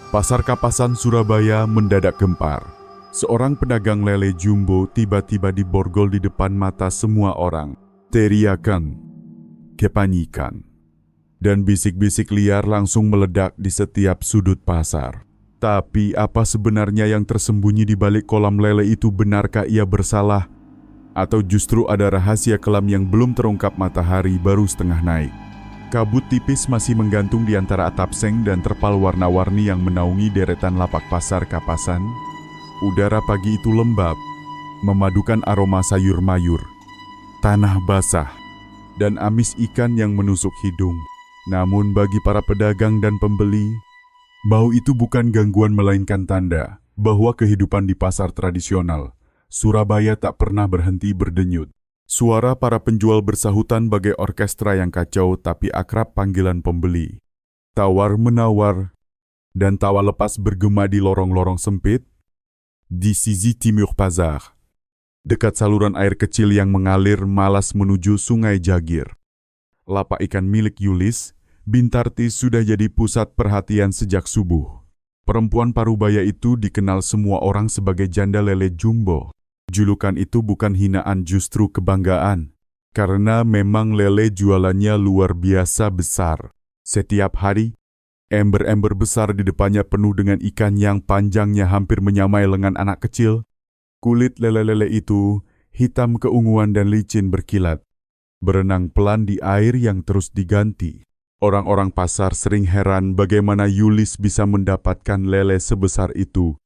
Pasar Kapasan Surabaya mendadak gempar. Seorang pedagang lele jumbo tiba-tiba diborgol di depan mata semua orang. Teriakan, kepanikan, dan bisik-bisik liar langsung meledak di setiap sudut pasar. Tapi apa sebenarnya yang tersembunyi di balik kolam lele itu? Benarkah ia bersalah? Atau justru ada rahasia kelam yang belum terungkap? Matahari baru setengah naik. Kabut tipis masih menggantung di antara atap seng dan terpal warna-warni yang menaungi deretan lapak pasar Kapasan. Udara pagi itu lembab, memadukan aroma sayur mayur, tanah basah, dan amis ikan yang menusuk hidung. Namun bagi para pedagang dan pembeli, bau itu bukan gangguan melainkan tanda bahwa kehidupan di pasar tradisional Surabaya tak pernah berhenti berdenyut. Suara para penjual bersahutan bagai orkestra yang kacau tapi akrab panggilan pembeli. Tawar-menawar dan tawa lepas bergema di lorong-lorong sempit. Di sisi timur pasar, dekat saluran air kecil yang mengalir malas menuju Sungai Jagir, lapak ikan milik Yulis, Bintarti sudah jadi pusat perhatian sejak subuh. Perempuan parubaya itu dikenal semua orang sebagai janda lele jumbo. Julukan itu bukan hinaan, justru kebanggaan. Karena memang lele jualannya luar biasa besar. Setiap hari, ember-ember besar di depannya penuh dengan ikan yang panjangnya hampir menyamai lengan anak kecil. Kulit lele-lele itu hitam keunguan dan licin berkilat, berenang pelan di air yang terus diganti. Orang-orang pasar sering heran bagaimana Yulis bisa mendapatkan lele sebesar itu,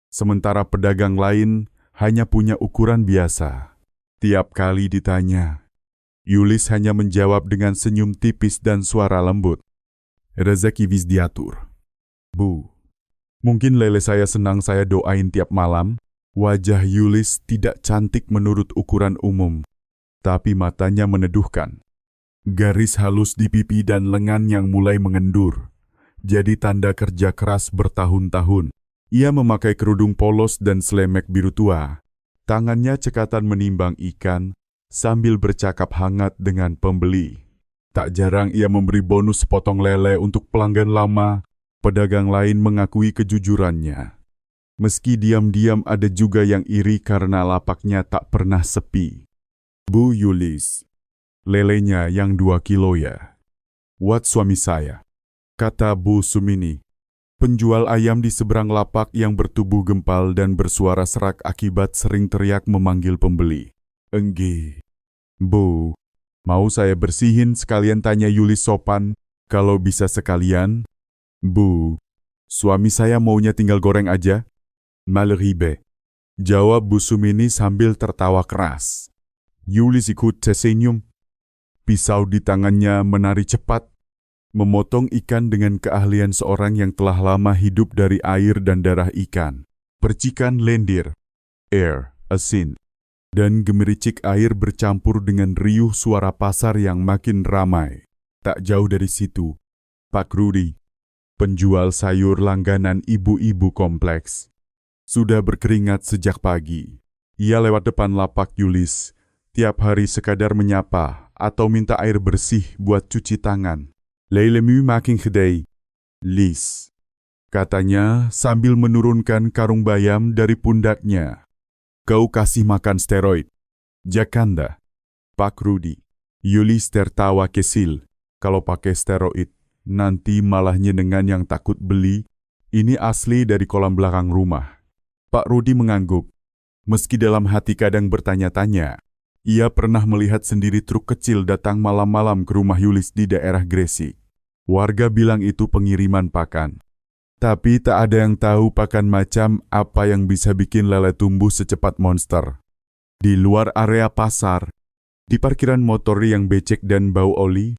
sementara pedagang lain hanya punya ukuran biasa. Tiap kali ditanya, Yulis hanya menjawab dengan senyum tipis dan suara lembut. Rezeki wis diatur. Bu, mungkin lele saya senang saya doain tiap malam. Wajah Yulis tidak cantik menurut ukuran umum, tapi matanya meneduhkan. Garis halus di pipi dan lengan yang mulai mengendur, jadi tanda kerja keras bertahun-tahun. Ia memakai kerudung polos dan selemek biru tua. Tangannya cekatan menimbang ikan sambil bercakap hangat dengan pembeli. Tak jarang ia memberi bonus sepotong lele untuk pelanggan lama. Pedagang lain mengakui kejujurannya. Meski diam-diam ada juga yang iri karena lapaknya tak pernah sepi. Bu Yulis, lelenya yang 2 kilo ya? Buat suami saya, kata Bu Sumini, penjual ayam di seberang lapak yang bertubuh gempal dan bersuara serak akibat sering teriak memanggil pembeli. Engge, Bu, mau saya bersihin sekalian, tanya Yulis sopan. Kalau bisa sekalian. Bu, suami saya maunya tinggal goreng aja. Malribe, jawab Bu Sumini sambil tertawa keras. Yulis ikut tersenyum. Pisau di tangannya menari cepat, memotong ikan dengan keahlian seorang yang telah lama hidup dari air dan darah ikan. Percikan lendir, air, asin, dan gemericik air bercampur dengan riuh suara pasar yang makin ramai. Tak jauh dari situ, Pak Rudi, penjual sayur langganan ibu-ibu kompleks, sudah berkeringat sejak pagi. Ia lewat depan lapak Yulis, tiap hari sekadar menyapa atau minta air bersih buat cuci tangan. Lelemu makin gede, Lis, katanya sambil menurunkan karung bayam dari pundaknya. Kau kasih makan steroid, Jakanda, Pak Rudi. Yulis tertawa kesil. Kalau pakai steroid, nanti malah nyenengan yang takut beli. Ini asli dari kolam belakang rumah. Pak Rudi mengangguk. Meski dalam hati kadang bertanya-tanya, ia pernah melihat sendiri truk kecil datang malam-malam ke rumah Yulis di daerah Gresik. Warga bilang itu pengiriman pakan. Tapi tak ada yang tahu pakan macam apa yang bisa bikin lele tumbuh secepat monster. Di luar area pasar, di parkiran motor yang becek dan bau oli,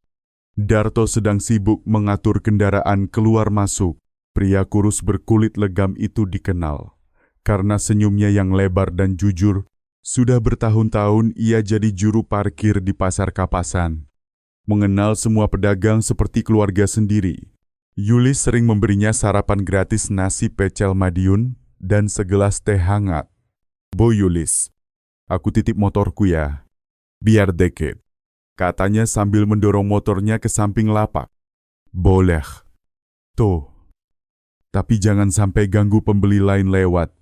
Darto sedang sibuk mengatur kendaraan keluar masuk. Pria kurus berkulit legam itu dikenal karena senyumnya yang lebar dan jujur. Sudah bertahun-tahun ia jadi juru parkir di pasar Kapasan. Mengenal semua pedagang seperti keluarga sendiri. Yulis sering memberinya sarapan gratis nasi pecel Madiun dan segelas teh hangat. Bo Yulis, aku titip motorku ya. Biar deket, katanya sambil mendorong motornya ke samping lapak. Boleh. Tuh, Tapi jangan sampai ganggu pembeli lain lewat.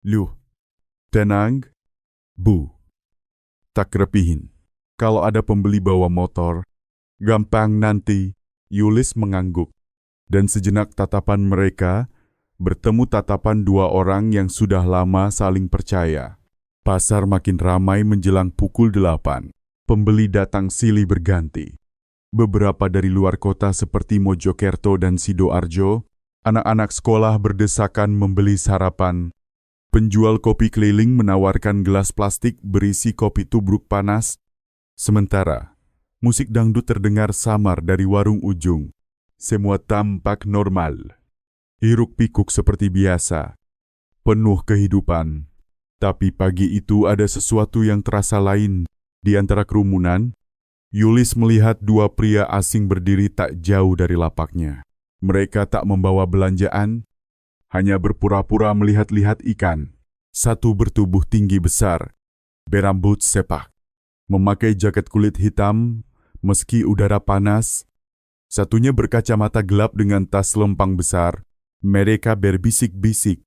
Luh, tenang, Bu. Tak repihin. Kalau ada pembeli bawa motor, gampang nanti. Yulis mengangguk. Dan sejenak tatapan mereka bertemu tatapan dua orang yang sudah lama saling percaya. Pasar makin ramai menjelang pukul 8. Pembeli datang silih berganti. Beberapa dari luar kota seperti Mojokerto dan Sidoarjo, anak-anak sekolah berdesakan membeli sarapan. Penjual kopi keliling menawarkan gelas plastik berisi kopi tubruk panas. Sementara, musik dangdut terdengar samar dari warung ujung. Semua tampak normal. Hiruk-pikuk seperti biasa. Penuh kehidupan. Tapi pagi itu ada sesuatu yang terasa lain. Di antara kerumunan, Yulis melihat dua pria asing berdiri tak jauh dari lapaknya. Mereka tak membawa belanjaan, hanya berpura-pura melihat-lihat ikan. Satu bertubuh tinggi besar, berambut sepak, memakai jaket kulit hitam meski udara panas. Satunya berkacamata gelap dengan tas lempang besar. Mereka berbisik-bisik.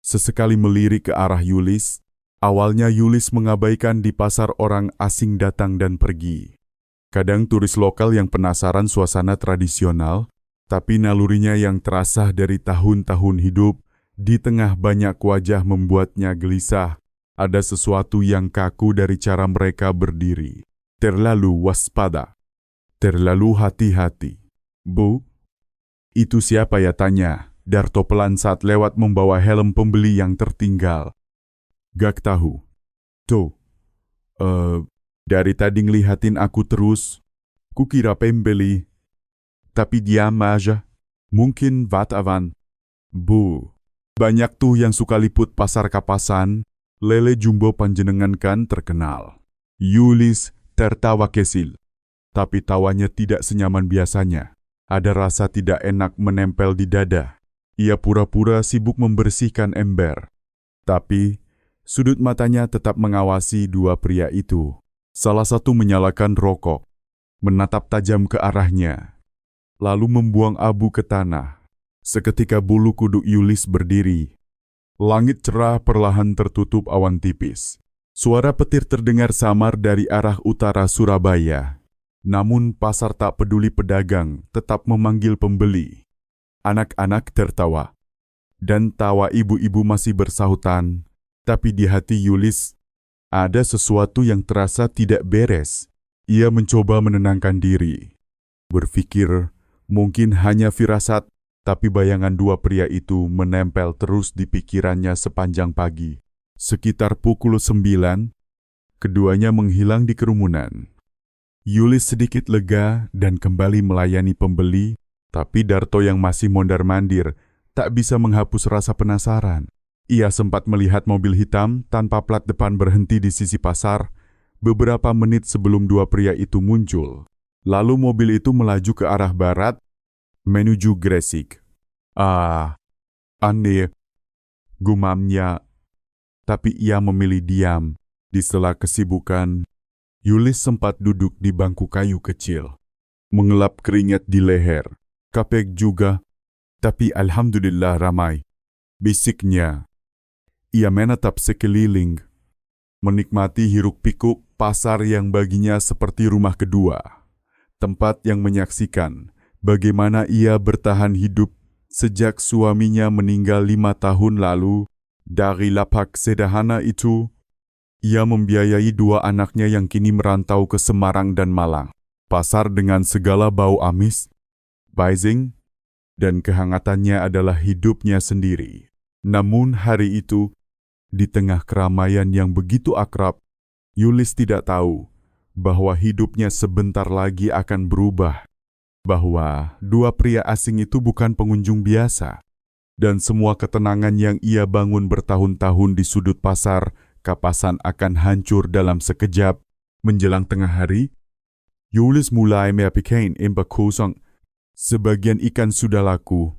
Sesekali melirik ke arah Yulis. Awalnya Yulis mengabaikan di pasar orang asing datang dan pergi. Kadang turis lokal yang penasaran suasana tradisional, tapi nalurinya yang terasah dari tahun-tahun hidup, di tengah banyak wajah membuatnya gelisah. Ada sesuatu yang kaku dari cara mereka berdiri. Terlalu waspada. Terlalu hati-hati. Bu, itu siapa ya, tanya Darto pelan saat lewat membawa helm pembeli yang tertinggal. Gak tahu. Tuh, dari tadi ngelihatin aku terus. Kukira pembeli. Tapi diam aja. Mungkin Vatavan. Bu, banyak tuh yang suka liput pasar Kapasan. Lele jumbo panjenengan kan terkenal. Yulis tertawa kesil. Tapi tawanya tidak senyaman biasanya. Ada rasa tidak enak menempel di dada. Ia pura-pura sibuk membersihkan ember. Tapi, sudut matanya tetap mengawasi dua pria itu. Salah satu menyalakan rokok, menatap tajam ke arahnya, lalu membuang abu ke tanah. Seketika bulu kuduk Yulis berdiri. Langit cerah perlahan tertutup awan tipis. Suara petir terdengar samar dari arah utara Surabaya. Namun pasar tak peduli pedagang tetap memanggil pembeli. Anak-anak tertawa. Dan tawa ibu-ibu masih bersahutan. Tapi di hati Yulis, ada sesuatu yang terasa tidak beres. Ia mencoba menenangkan diri. Berpikir, mungkin hanya firasat, tapi bayangan dua pria itu menempel terus di pikirannya sepanjang pagi. Sekitar pukul 9, keduanya menghilang di kerumunan. Yulis sedikit lega dan kembali melayani pembeli, tapi Darto yang masih mondar-mandir tak bisa menghapus rasa penasaran. Ia sempat melihat mobil hitam tanpa plat depan berhenti di sisi pasar beberapa menit sebelum dua pria itu muncul. Lalu mobil itu melaju ke arah barat, menuju Gresik. Aneh, gumamnya. Tapi ia memilih diam. Di sela kesibukan, Yulis sempat duduk di bangku kayu kecil, mengelap keringat di leher. Kapek juga, tapi alhamdulillah ramai. Bisiknya. Ia menatap sekeliling, menikmati hiruk-pikuk pasar yang baginya seperti rumah kedua. Tempat yang menyaksikan bagaimana ia bertahan hidup sejak suaminya meninggal 5 tahun lalu. Dari lapak sederhana itu, ia membiayai dua anaknya yang kini merantau ke Semarang dan Malang. Pasar dengan segala bau amis, buzzing, dan kehangatannya adalah hidupnya sendiri. Namun hari itu, di tengah keramaian yang begitu akrab, Yulis tidak tahu bahwa hidupnya sebentar lagi akan berubah. Bahwa dua pria asing itu bukan pengunjung biasa. Dan semua ketenangan yang ia bangun bertahun-tahun di sudut pasar Kapasan akan hancur dalam sekejap. Menjelang tengah hari, Yulis mulai memikirkan impak kosong. Sebagian ikan sudah laku,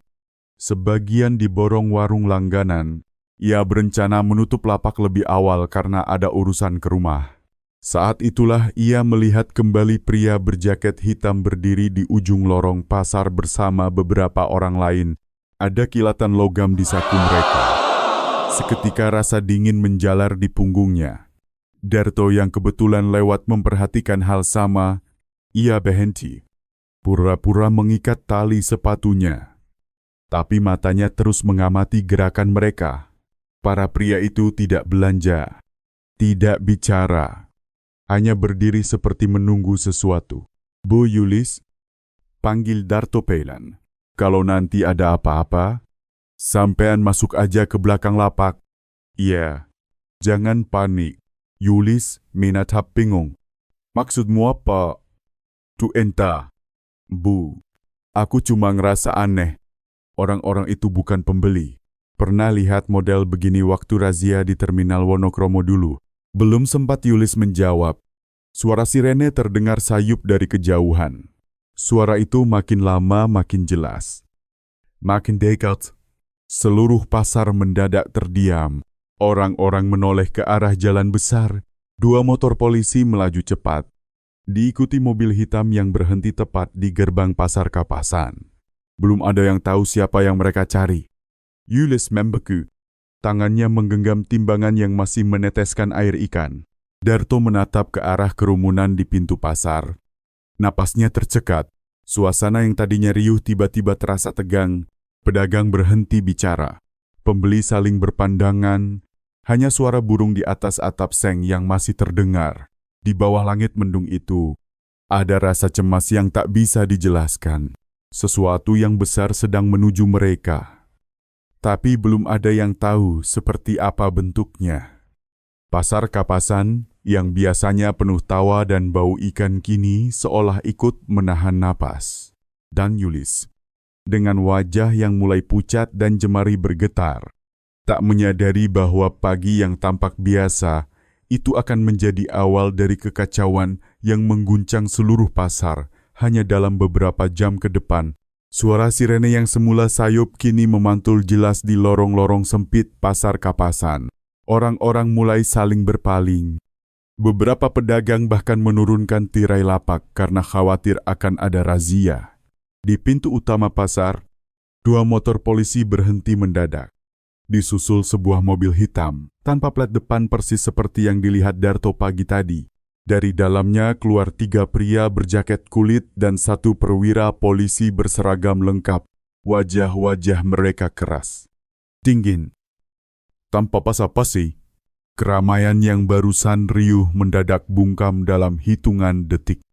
sebagian diborong warung langganan. Ia berencana menutup lapak lebih awal karena ada urusan ke rumah. Saat itulah ia melihat kembali pria berjaket hitam berdiri di ujung lorong pasar bersama beberapa orang lain. Ada kilatan logam di saku mereka. Seketika rasa dingin menjalar di punggungnya. Darto yang kebetulan lewat memperhatikan hal sama, ia berhenti. Pura-pura mengikat tali sepatunya. Tapi matanya terus mengamati gerakan mereka. Para pria itu tidak belanja, tidak bicara. Hanya berdiri seperti menunggu sesuatu. Bu Yulis, panggil Darto Peilan. Kalau nanti ada apa-apa, sampean masuk aja ke belakang lapak. Iya, jangan panik. Yulis menatap bingung. Maksudmu apa? Tu entah. Bu, aku cuma ngerasa aneh. Orang-orang itu bukan pembeli. Pernah lihat model begini waktu razia di Terminal Wonokromo dulu. Belum sempat Yulis menjawab. Suara sirene terdengar sayup dari kejauhan. Suara itu makin lama makin jelas. Makin dekat. Seluruh pasar mendadak terdiam. Orang-orang menoleh ke arah jalan besar. 2 motor polisi melaju cepat. Diikuti mobil hitam yang berhenti tepat di gerbang pasar Kapasan. Belum ada yang tahu siapa yang mereka cari. Yulis membeku. Tangannya menggenggam timbangan yang masih meneteskan air ikan. Darto menatap ke arah kerumunan di pintu pasar. Napasnya tercekat. Suasana yang tadinya riuh tiba-tiba terasa tegang. Pedagang berhenti bicara. Pembeli saling berpandangan. Hanya suara burung di atas atap seng yang masih terdengar. Di bawah langit mendung itu, ada rasa cemas yang tak bisa dijelaskan. Sesuatu yang besar sedang menuju mereka. Tapi belum ada yang tahu seperti apa bentuknya. Pasar Kapasan yang biasanya penuh tawa dan bau ikan kini seolah ikut menahan napas. Dan Yulis, dengan wajah yang mulai pucat dan jemari bergetar, tak menyadari bahwa pagi yang tampak biasa itu akan menjadi awal dari kekacauan yang mengguncang seluruh pasar hanya dalam beberapa jam ke depan. Suara sirene yang semula sayup kini memantul jelas di lorong-lorong sempit pasar Kapasan. Orang-orang mulai saling berpaling. Beberapa pedagang bahkan menurunkan tirai lapak karena khawatir akan ada razia. Di pintu utama pasar, 2 motor polisi berhenti mendadak. Disusul sebuah mobil hitam, tanpa plat depan persis seperti yang dilihat Darto pagi tadi. Dari dalamnya keluar 3 pria berjaket kulit dan 1 perwira polisi berseragam lengkap. Wajah-wajah mereka keras, dingin, tanpa basa-basi. Keramaian yang barusan riuh mendadak bungkam dalam hitungan detik.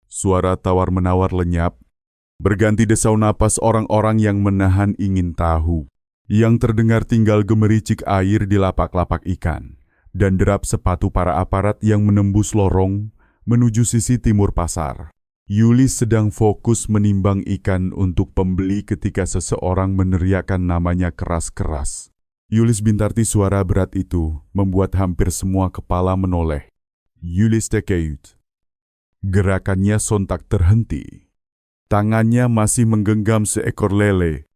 Suara tawar-menawar lenyap, berganti desau napas orang-orang yang menahan ingin tahu. Yang terdengar tinggal gemericik air di lapak-lapak ikan, dan derap sepatu para aparat yang menembus lorong menuju sisi timur pasar. Yulis sedang fokus menimbang ikan untuk pembeli ketika seseorang meneriakkan namanya keras-keras. Yulis Bintarti, suara berat itu membuat hampir semua kepala menoleh. Yulis Tekeut. Gerakannya sontak terhenti. Tangannya masih menggenggam seekor lele.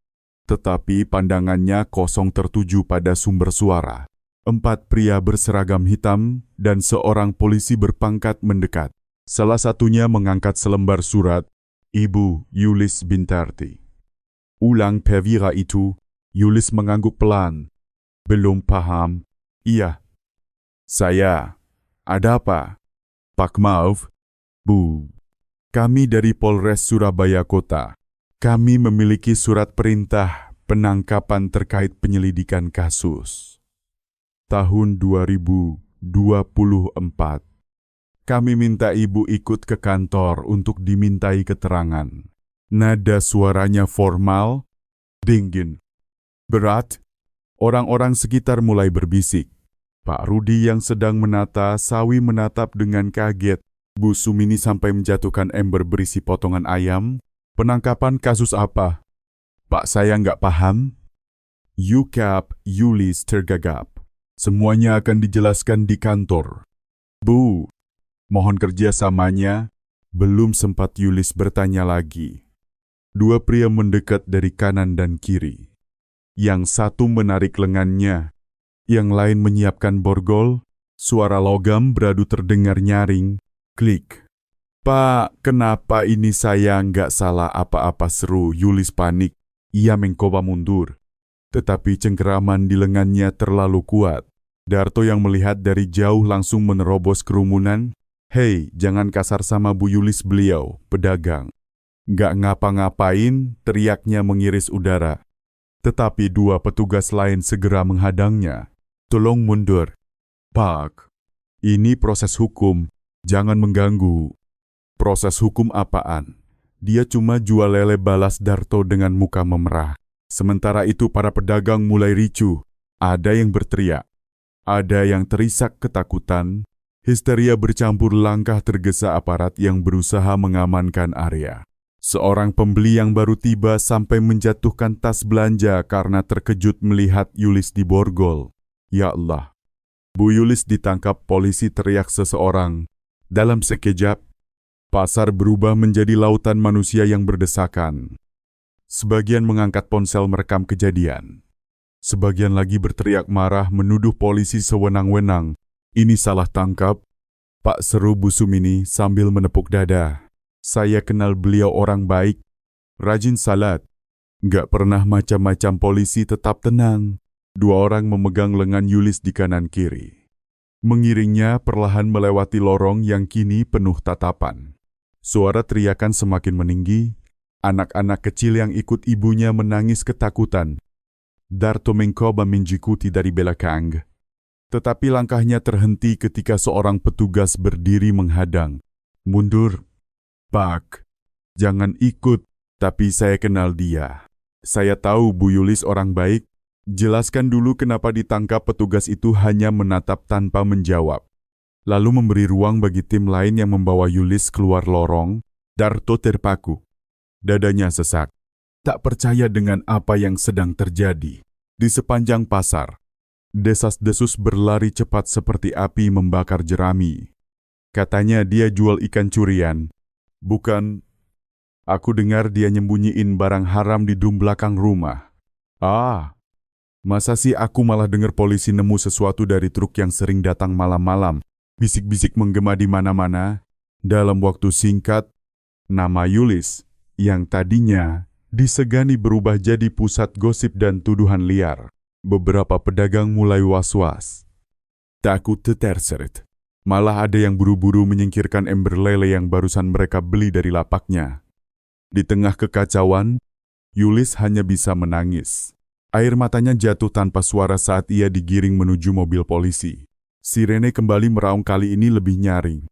Tetapi pandangannya kosong tertuju pada sumber suara. 4 pria berseragam hitam dan seorang polisi berpangkat mendekat. Salah satunya mengangkat selembar surat, Ibu Yulis Bintarti. Ulang perwira itu, Yulis mengangguk pelan. Belum paham. Iya. Saya. Ada apa? Pak maaf, Bu. Kami dari Polres Surabaya Kota. Kami memiliki surat perintah penangkapan terkait penyelidikan kasus. Tahun 2024. Kami minta Ibu ikut ke kantor untuk dimintai keterangan. Nada suaranya formal, dingin, berat. Orang-orang sekitar mulai berbisik. Pak Rudi yang sedang menata sawi menatap dengan kaget. Bu Sumini sampai menjatuhkan ember berisi potongan ayam. Penangkapan kasus apa? Pak, saya nggak paham. Yukap Yulis tergagap. Semuanya akan dijelaskan di kantor. Bu, mohon kerjasamanya. Belum sempat Yulis bertanya lagi. 2 pria mendekat dari kanan dan kiri. Yang satu menarik lengannya, yang lain menyiapkan borgol. Suara logam beradu terdengar nyaring. Klik. Pak, kenapa ini saya nggak salah apa-apa, seru Yulis panik. Ia mencoba mundur, tetapi cengkeraman di lengannya terlalu kuat. Darto yang melihat dari jauh langsung menerobos kerumunan. "Hei, jangan kasar sama Bu Yulis," beliau, pedagang. "Nggak ngapa-ngapain," teriaknya mengiris udara. Tetapi dua petugas lain segera menghadangnya. "Tolong mundur, Pak. Ini proses hukum, jangan mengganggu." "Proses hukum apaan? Dia cuma jual lele," balas Darto dengan muka memerah. Sementara itu para pedagang mulai ricuh. Ada yang berteriak, ada yang terisak ketakutan. Histeria bercampur langkah tergesa aparat yang berusaha mengamankan area. Seorang pembeli yang baru tiba sampai menjatuhkan tas belanja karena terkejut melihat Yulis diborgol. "Ya Allah, Bu Yulis ditangkap polisi," teriak seseorang. Dalam sekejap, pasar berubah menjadi lautan manusia yang berdesakan. Sebagian mengangkat ponsel merekam kejadian. Sebagian lagi berteriak marah menuduh polisi sewenang-wenang. "Ini salah tangkap, Pak," seru Bu Sumini sambil menepuk dada. "Saya kenal beliau orang baik, rajin salat. Nggak pernah macam-macam." Polisi tetap tenang. Dua orang memegang lengan Yulis di kanan kiri. Mengiringnya perlahan melewati lorong yang kini penuh tatapan. Suara teriakan semakin meninggi. Anak-anak kecil yang ikut ibunya menangis ketakutan. Darto mencoba menjikuti dari belakang. Tetapi langkahnya terhenti ketika seorang petugas berdiri menghadang. "Mundur, Pak. Jangan ikut." "Tapi saya kenal dia. Saya tahu Bu Yulis orang baik." "Jelaskan dulu kenapa ditangkap." Petugas itu hanya menatap tanpa menjawab. Lalu memberi ruang bagi tim lain yang membawa Yulis keluar lorong. Darto terpaku. Dadanya sesak. Tak percaya dengan apa yang sedang terjadi. Di sepanjang pasar, desas-desus berlari cepat seperti api membakar jerami. Katanya dia jual ikan curian. "Bukan. Aku dengar dia nyembunyiin barang haram di dum belakang rumah." "Ah, masa sih?" "Aku malah dengar polisi nemu sesuatu dari truk yang sering datang malam-malam." Bisik-bisik menggema di mana-mana. Dalam waktu singkat, nama Yulis yang tadinya disegani berubah jadi pusat gosip dan tuduhan liar. Beberapa pedagang mulai was-was. Takut terseret. Malah ada yang buru-buru menyingkirkan ember lele yang barusan mereka beli dari lapaknya. Di tengah kekacauan, Yulis hanya bisa menangis. Air matanya jatuh tanpa suara saat ia digiring menuju mobil polisi. Sirene kembali meraung, kali ini lebih nyaring.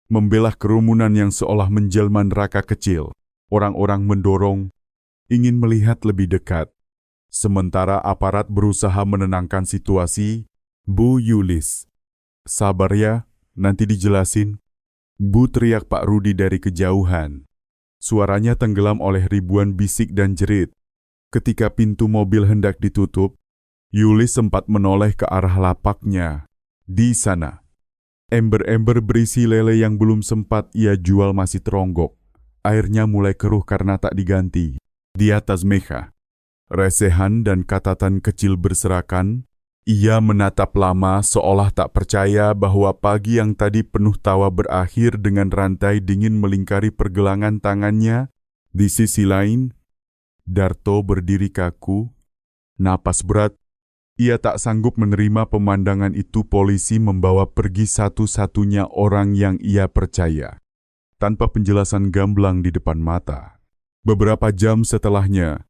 Membelah kerumunan yang seolah menjelma neraka kecil. Orang-orang mendorong, ingin melihat lebih dekat. Sementara aparat berusaha menenangkan situasi. "Bu Yulis, sabar ya, nanti dijelasin." "Bu," teriak Pak Rudi dari kejauhan. Suaranya tenggelam oleh ribuan bisik dan jerit. Ketika pintu mobil hendak ditutup, Yulis sempat menoleh ke arah lapaknya. Di sana, ember-ember berisi lele yang belum sempat ia jual masih teronggok. Airnya mulai keruh karena tak diganti. Di atas meja, resehan dan catatan kecil berserakan. Ia menatap lama seolah tak percaya bahwa pagi yang tadi penuh tawa berakhir dengan rantai dingin melingkari pergelangan tangannya. Di sisi lain, Darto berdiri kaku, napas berat. Ia tak sanggup menerima pemandangan itu. Polisi membawa pergi satu-satunya orang yang ia percaya, tanpa penjelasan gamblang di depan mata. Beberapa jam setelahnya,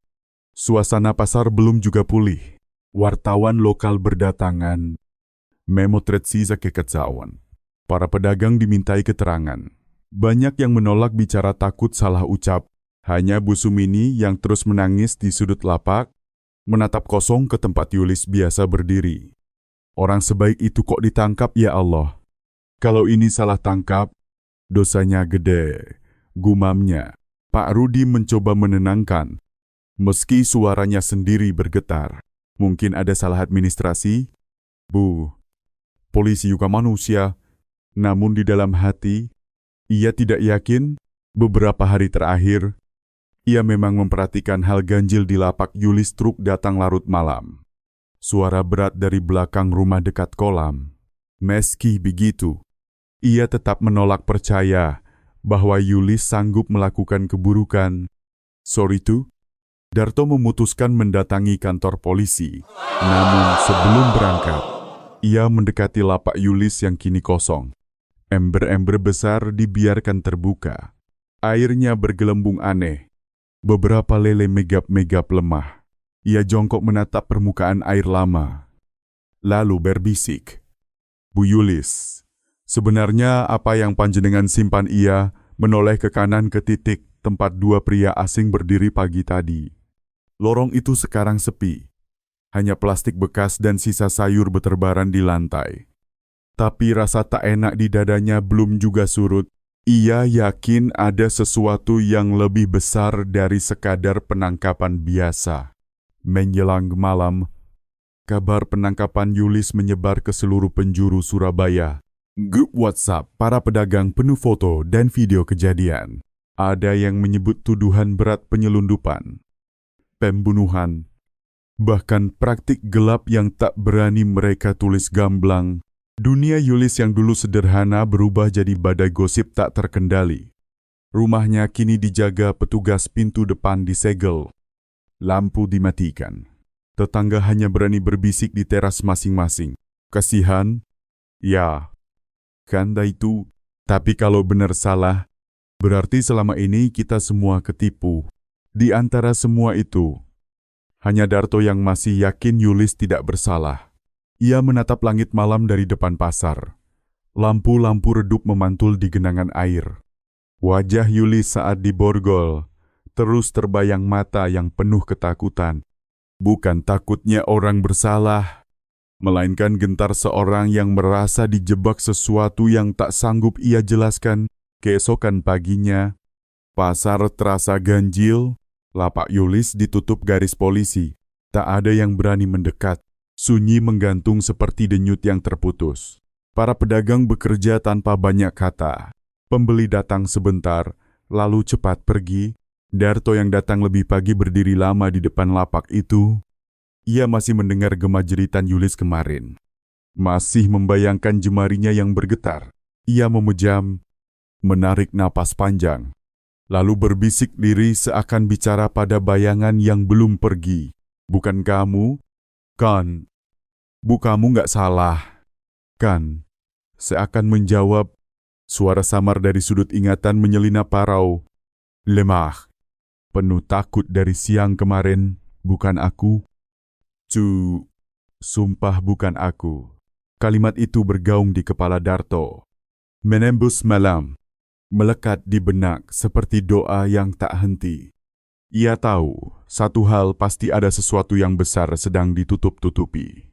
suasana pasar belum juga pulih. Wartawan lokal berdatangan, memotret sisa kekacauan. Para pedagang dimintai keterangan. Banyak yang menolak bicara takut salah ucap. Hanya Bu Sumini yang terus menangis di sudut lapak, menatap kosong ke tempat Yulis biasa berdiri. Orang sebaik itu kok ditangkap, ya Allah? Kalau ini salah tangkap, dosanya gede, gumamnya. Pak Rudi mencoba menenangkan, meski suaranya sendiri bergetar. Mungkin ada salah administrasi? Bu, polisi juga manusia. Namun di dalam hati, ia tidak yakin. Beberapa hari terakhir, ia memang memperhatikan hal ganjil di lapak Yulis. Truk datang larut malam. Suara berat dari belakang rumah dekat kolam. Meski begitu, ia tetap menolak percaya bahwa Yulis sanggup melakukan keburukan. Sorry tuh, Darto memutuskan mendatangi kantor polisi. Namun sebelum berangkat, ia mendekati lapak Yulis yang kini kosong. Ember-ember besar dibiarkan terbuka. Airnya bergelembung aneh. Beberapa lele megap-megap lemah. Ia jongkok menatap permukaan air lama. Lalu berbisik, "Bu Yulis, sebenarnya apa yang panjenengan simpan?" Ia menoleh ke kanan ke titik tempat dua pria asing berdiri pagi tadi. Lorong itu sekarang sepi. Hanya plastik bekas dan sisa sayur berterbaran di lantai. Tapi rasa tak enak di dadanya belum juga surut. Ia yakin ada sesuatu yang lebih besar dari sekadar penangkapan biasa. Menjelang malam, kabar penangkapan Yulis menyebar ke seluruh penjuru Surabaya. Grup WhatsApp para pedagang penuh foto dan video kejadian. Ada yang menyebut tuduhan berat penyelundupan, pembunuhan, bahkan praktik gelap yang tak berani mereka tulis gamblang. Dunia Yulis yang dulu sederhana berubah jadi badai gosip tak terkendali. Rumahnya kini dijaga petugas, pintu depan disegel, lampu dimatikan. Tetangga hanya berani berbisik di teras masing-masing. Kasihan? Ya, kanda itu. Tapi kalau benar salah, berarti selama ini kita semua ketipu. Di antara semua itu, hanya Darto yang masih yakin Yulis tidak bersalah. Ia menatap langit malam dari depan pasar. Lampu-lampu redup memantul di genangan air. Wajah Yulis saat diborgol terus terbayang mata yang penuh ketakutan. Bukan takutnya orang bersalah, melainkan gentar seorang yang merasa dijebak sesuatu yang tak sanggup ia jelaskan. Keesokan paginya, pasar terasa ganjil, lapak Yulis ditutup garis polisi. Tak ada yang berani mendekat. Sunyi menggantung seperti denyut yang terputus. Para pedagang bekerja tanpa banyak kata. Pembeli datang sebentar, lalu cepat pergi. Darto yang datang lebih pagi berdiri lama di depan lapak itu. Ia masih mendengar gema jeritan Yulis kemarin. Masih membayangkan jemarinya yang bergetar. Ia memejam, menarik napas panjang. Lalu berbisik diri seakan bicara pada bayangan yang belum pergi. "Bukan kamu? Kan? Bu, kamu nggak salah. Kan?" Seakan menjawab, suara samar dari sudut ingatan menyelinap parau. "Lemah. Penuh takut dari siang kemarin, bukan aku." Sumpah bukan aku." Kalimat itu bergaung di kepala Darto. Menembus malam, melekat di benak seperti doa yang tak henti. Ia tahu, satu hal pasti ada sesuatu yang besar sedang ditutup-tutupi.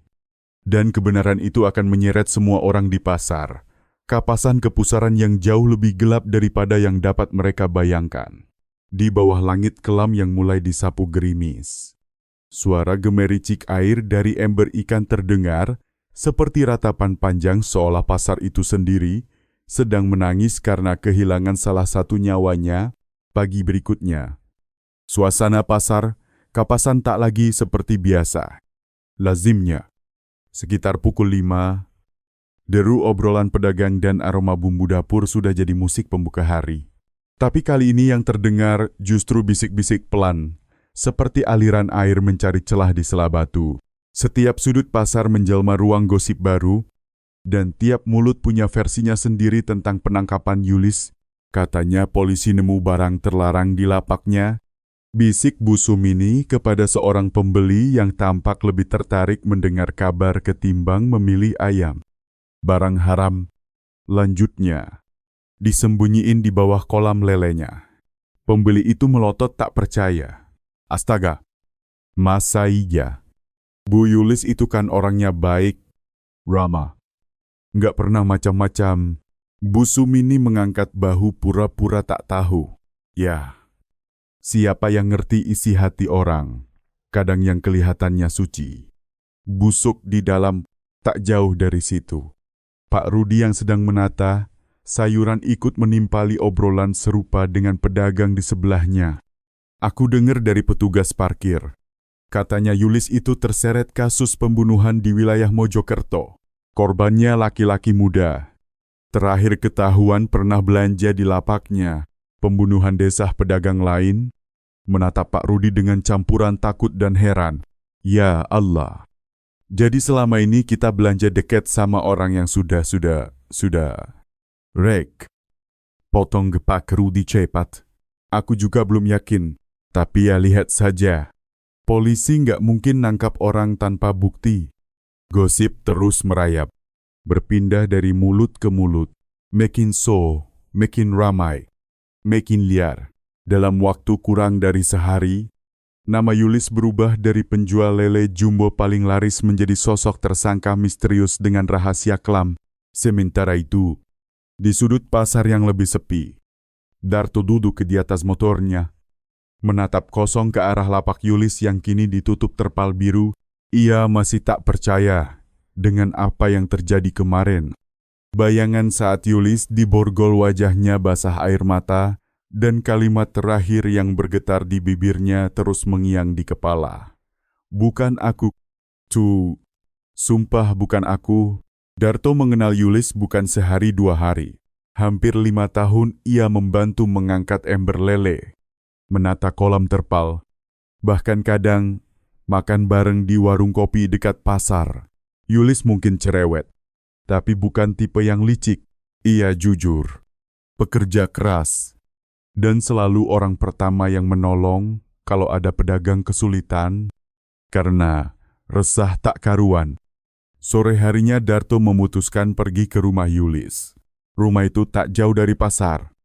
Dan kebenaran itu akan menyeret semua orang di pasar, kapasan kepusaran yang jauh lebih gelap daripada yang dapat mereka bayangkan. Di bawah langit kelam yang mulai disapu gerimis, suara gemericik air dari ember ikan terdengar, seperti ratapan panjang seolah pasar itu sendiri sedang menangis karena kehilangan salah satu nyawanya. Pagi berikutnya, suasana pasar kapasan tak lagi seperti biasa. Lazimnya, sekitar pukul 5, deru obrolan pedagang dan aroma bumbu dapur sudah jadi musik pembuka hari. Tapi kali ini yang terdengar justru bisik-bisik pelan, seperti aliran air mencari celah di sela batu. Setiap sudut pasar menjelma ruang gosip baru, dan tiap mulut punya versinya sendiri tentang penangkapan Yulis. Katanya polisi nemu barang terlarang di lapaknya. Bisik Bu Sumini kepada seorang pembeli yang tampak lebih tertarik mendengar kabar ketimbang memilih ayam. Barang haram, lanjutnya, disembunyiin di bawah kolam lelenya. Pembeli itu melotot tak percaya. "Astaga, masa iya? Bu Yulis itu kan orangnya baik, ramah. Nggak pernah macam-macam." Bu Sumini mengangkat bahu pura-pura tak tahu. Ya, siapa yang ngerti isi hati orang, kadang yang kelihatannya suci, busuk di dalam, tak jauh dari situ. Pak Rudi yang sedang menata, sayuran ikut menimpali obrolan serupa dengan pedagang di sebelahnya. "Aku dengar dari petugas parkir, katanya Yulis itu terseret kasus pembunuhan di wilayah Mojokerto. Korbannya laki-laki muda. Terakhir ketahuan pernah belanja di lapaknya. Pembunuhan desah pedagang lain, menatap Pak Rudi dengan campuran takut dan heran. Ya Allah, jadi selama ini kita belanja dekat sama orang yang sudah. Rek, potong Pak Rudi cepat. Aku juga belum yakin, tapi ya lihat saja. Polisi nggak mungkin nangkap orang tanpa bukti. Gosip terus merayap, berpindah dari mulut ke mulut, makin ramai, makin liar. Dalam waktu kurang dari sehari, nama Yulis berubah dari penjual lele jumbo paling laris menjadi sosok tersangka misterius dengan rahasia kelam. Sementara itu, di sudut pasar yang lebih sepi, Darto duduk di atas motornya, menatap kosong ke arah lapak Yulis yang kini ditutup terpal biru. Ia masih tak percaya dengan apa yang terjadi kemarin. Bayangan saat Yulis diborgol, wajahnya basah air mata, dan kalimat terakhir yang bergetar di bibirnya terus mengiang di kepala. Bukan aku, sumpah bukan aku. Darto mengenal Yulis bukan sehari dua hari. Hampir 5 tahun ia membantu mengangkat ember lele, menata kolam terpal, bahkan kadang makan bareng di warung kopi dekat pasar. Yulis mungkin cerewet, tapi bukan tipe yang licik. Ia jujur, pekerja keras, dan selalu orang pertama yang menolong kalau ada pedagang kesulitan. Karena resah tak karuan, sore harinya Darto memutuskan pergi ke rumah Yulis. Rumah itu tak jauh dari pasar,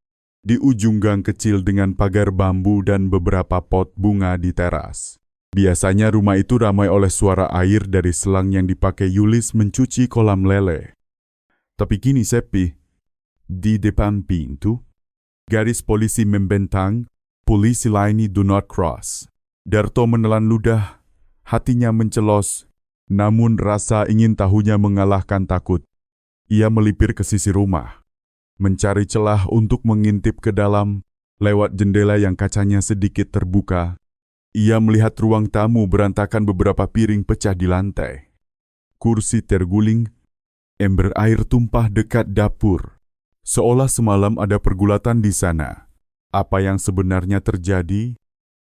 di ujung gang kecil dengan pagar bambu dan beberapa pot bunga di teras. Biasanya rumah itu ramai oleh suara air dari selang yang dipakai Yulis mencuci kolam lele. Tapi kini sepi. Di depan pintu, garis polisi membentang, "Polisi laini do not cross." Darto menelan ludah, hatinya mencelos, namun rasa ingin tahunya mengalahkan takut. Ia melipir ke sisi rumah, mencari celah untuk mengintip ke dalam lewat jendela yang kacanya sedikit terbuka. Ia melihat ruang tamu berantakan, beberapa piring pecah di lantai, kursi terguling, ember air tumpah dekat dapur. Seolah semalam ada pergulatan di sana. Apa yang sebenarnya terjadi?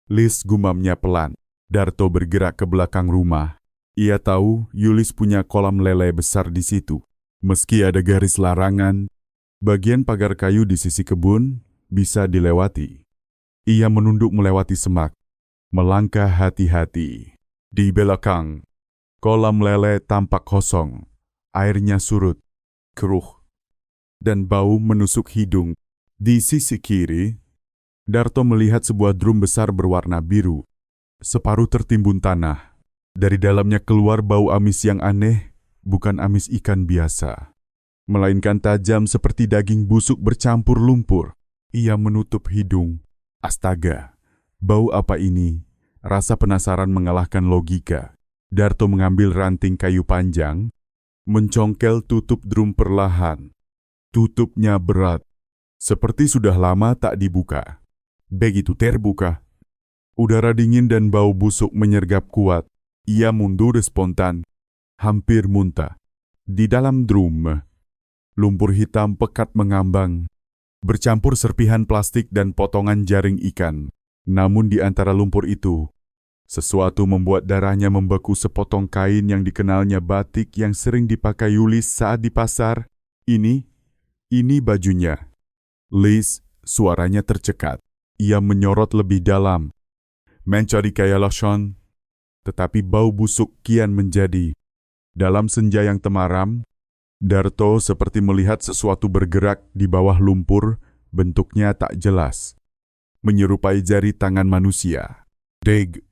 Lis, gumamnya pelan. Darto bergerak ke belakang rumah. Ia tahu Yulis punya kolam lele besar di situ. Meski ada garis larangan, bagian pagar kayu di sisi kebun bisa dilewati. Ia menunduk melewati semak, melangkah hati-hati. Di belakang, kolam lele tampak kosong. Airnya surut, keruh, dan bau menusuk hidung. Di sisi kiri, Darto melihat sebuah drum besar berwarna biru. Separuh tertimbun tanah. Dari dalamnya keluar bau amis yang aneh, bukan amis ikan biasa, melainkan tajam seperti daging busuk bercampur lumpur. Ia menutup hidung. Astaga! Bau apa ini? Rasa penasaran mengalahkan logika. Darto mengambil ranting kayu panjang, mencongkel tutup drum perlahan. Tutupnya berat, seperti sudah lama tak dibuka. Begitu terbuka, udara dingin dan bau busuk menyergap kuat. Ia mundur spontan, hampir muntah. Di dalam drum, lumpur hitam pekat mengambang, bercampur serpihan plastik dan potongan jaring ikan. Namun di antara lumpur itu, sesuatu membuat darahnya membeku. Sepotong kain yang dikenalnya batik yang sering dipakai Yulis saat di pasar. Ini bajunya. Lis, suaranya tercekat. Ia menyorot lebih dalam, mencari kayalashon, tetapi bau busuk kian menjadi. Dalam senja yang temaram, Darto seperti melihat sesuatu bergerak di bawah lumpur, bentuknya tak jelas, menyerupai jari tangan manusia. Deg!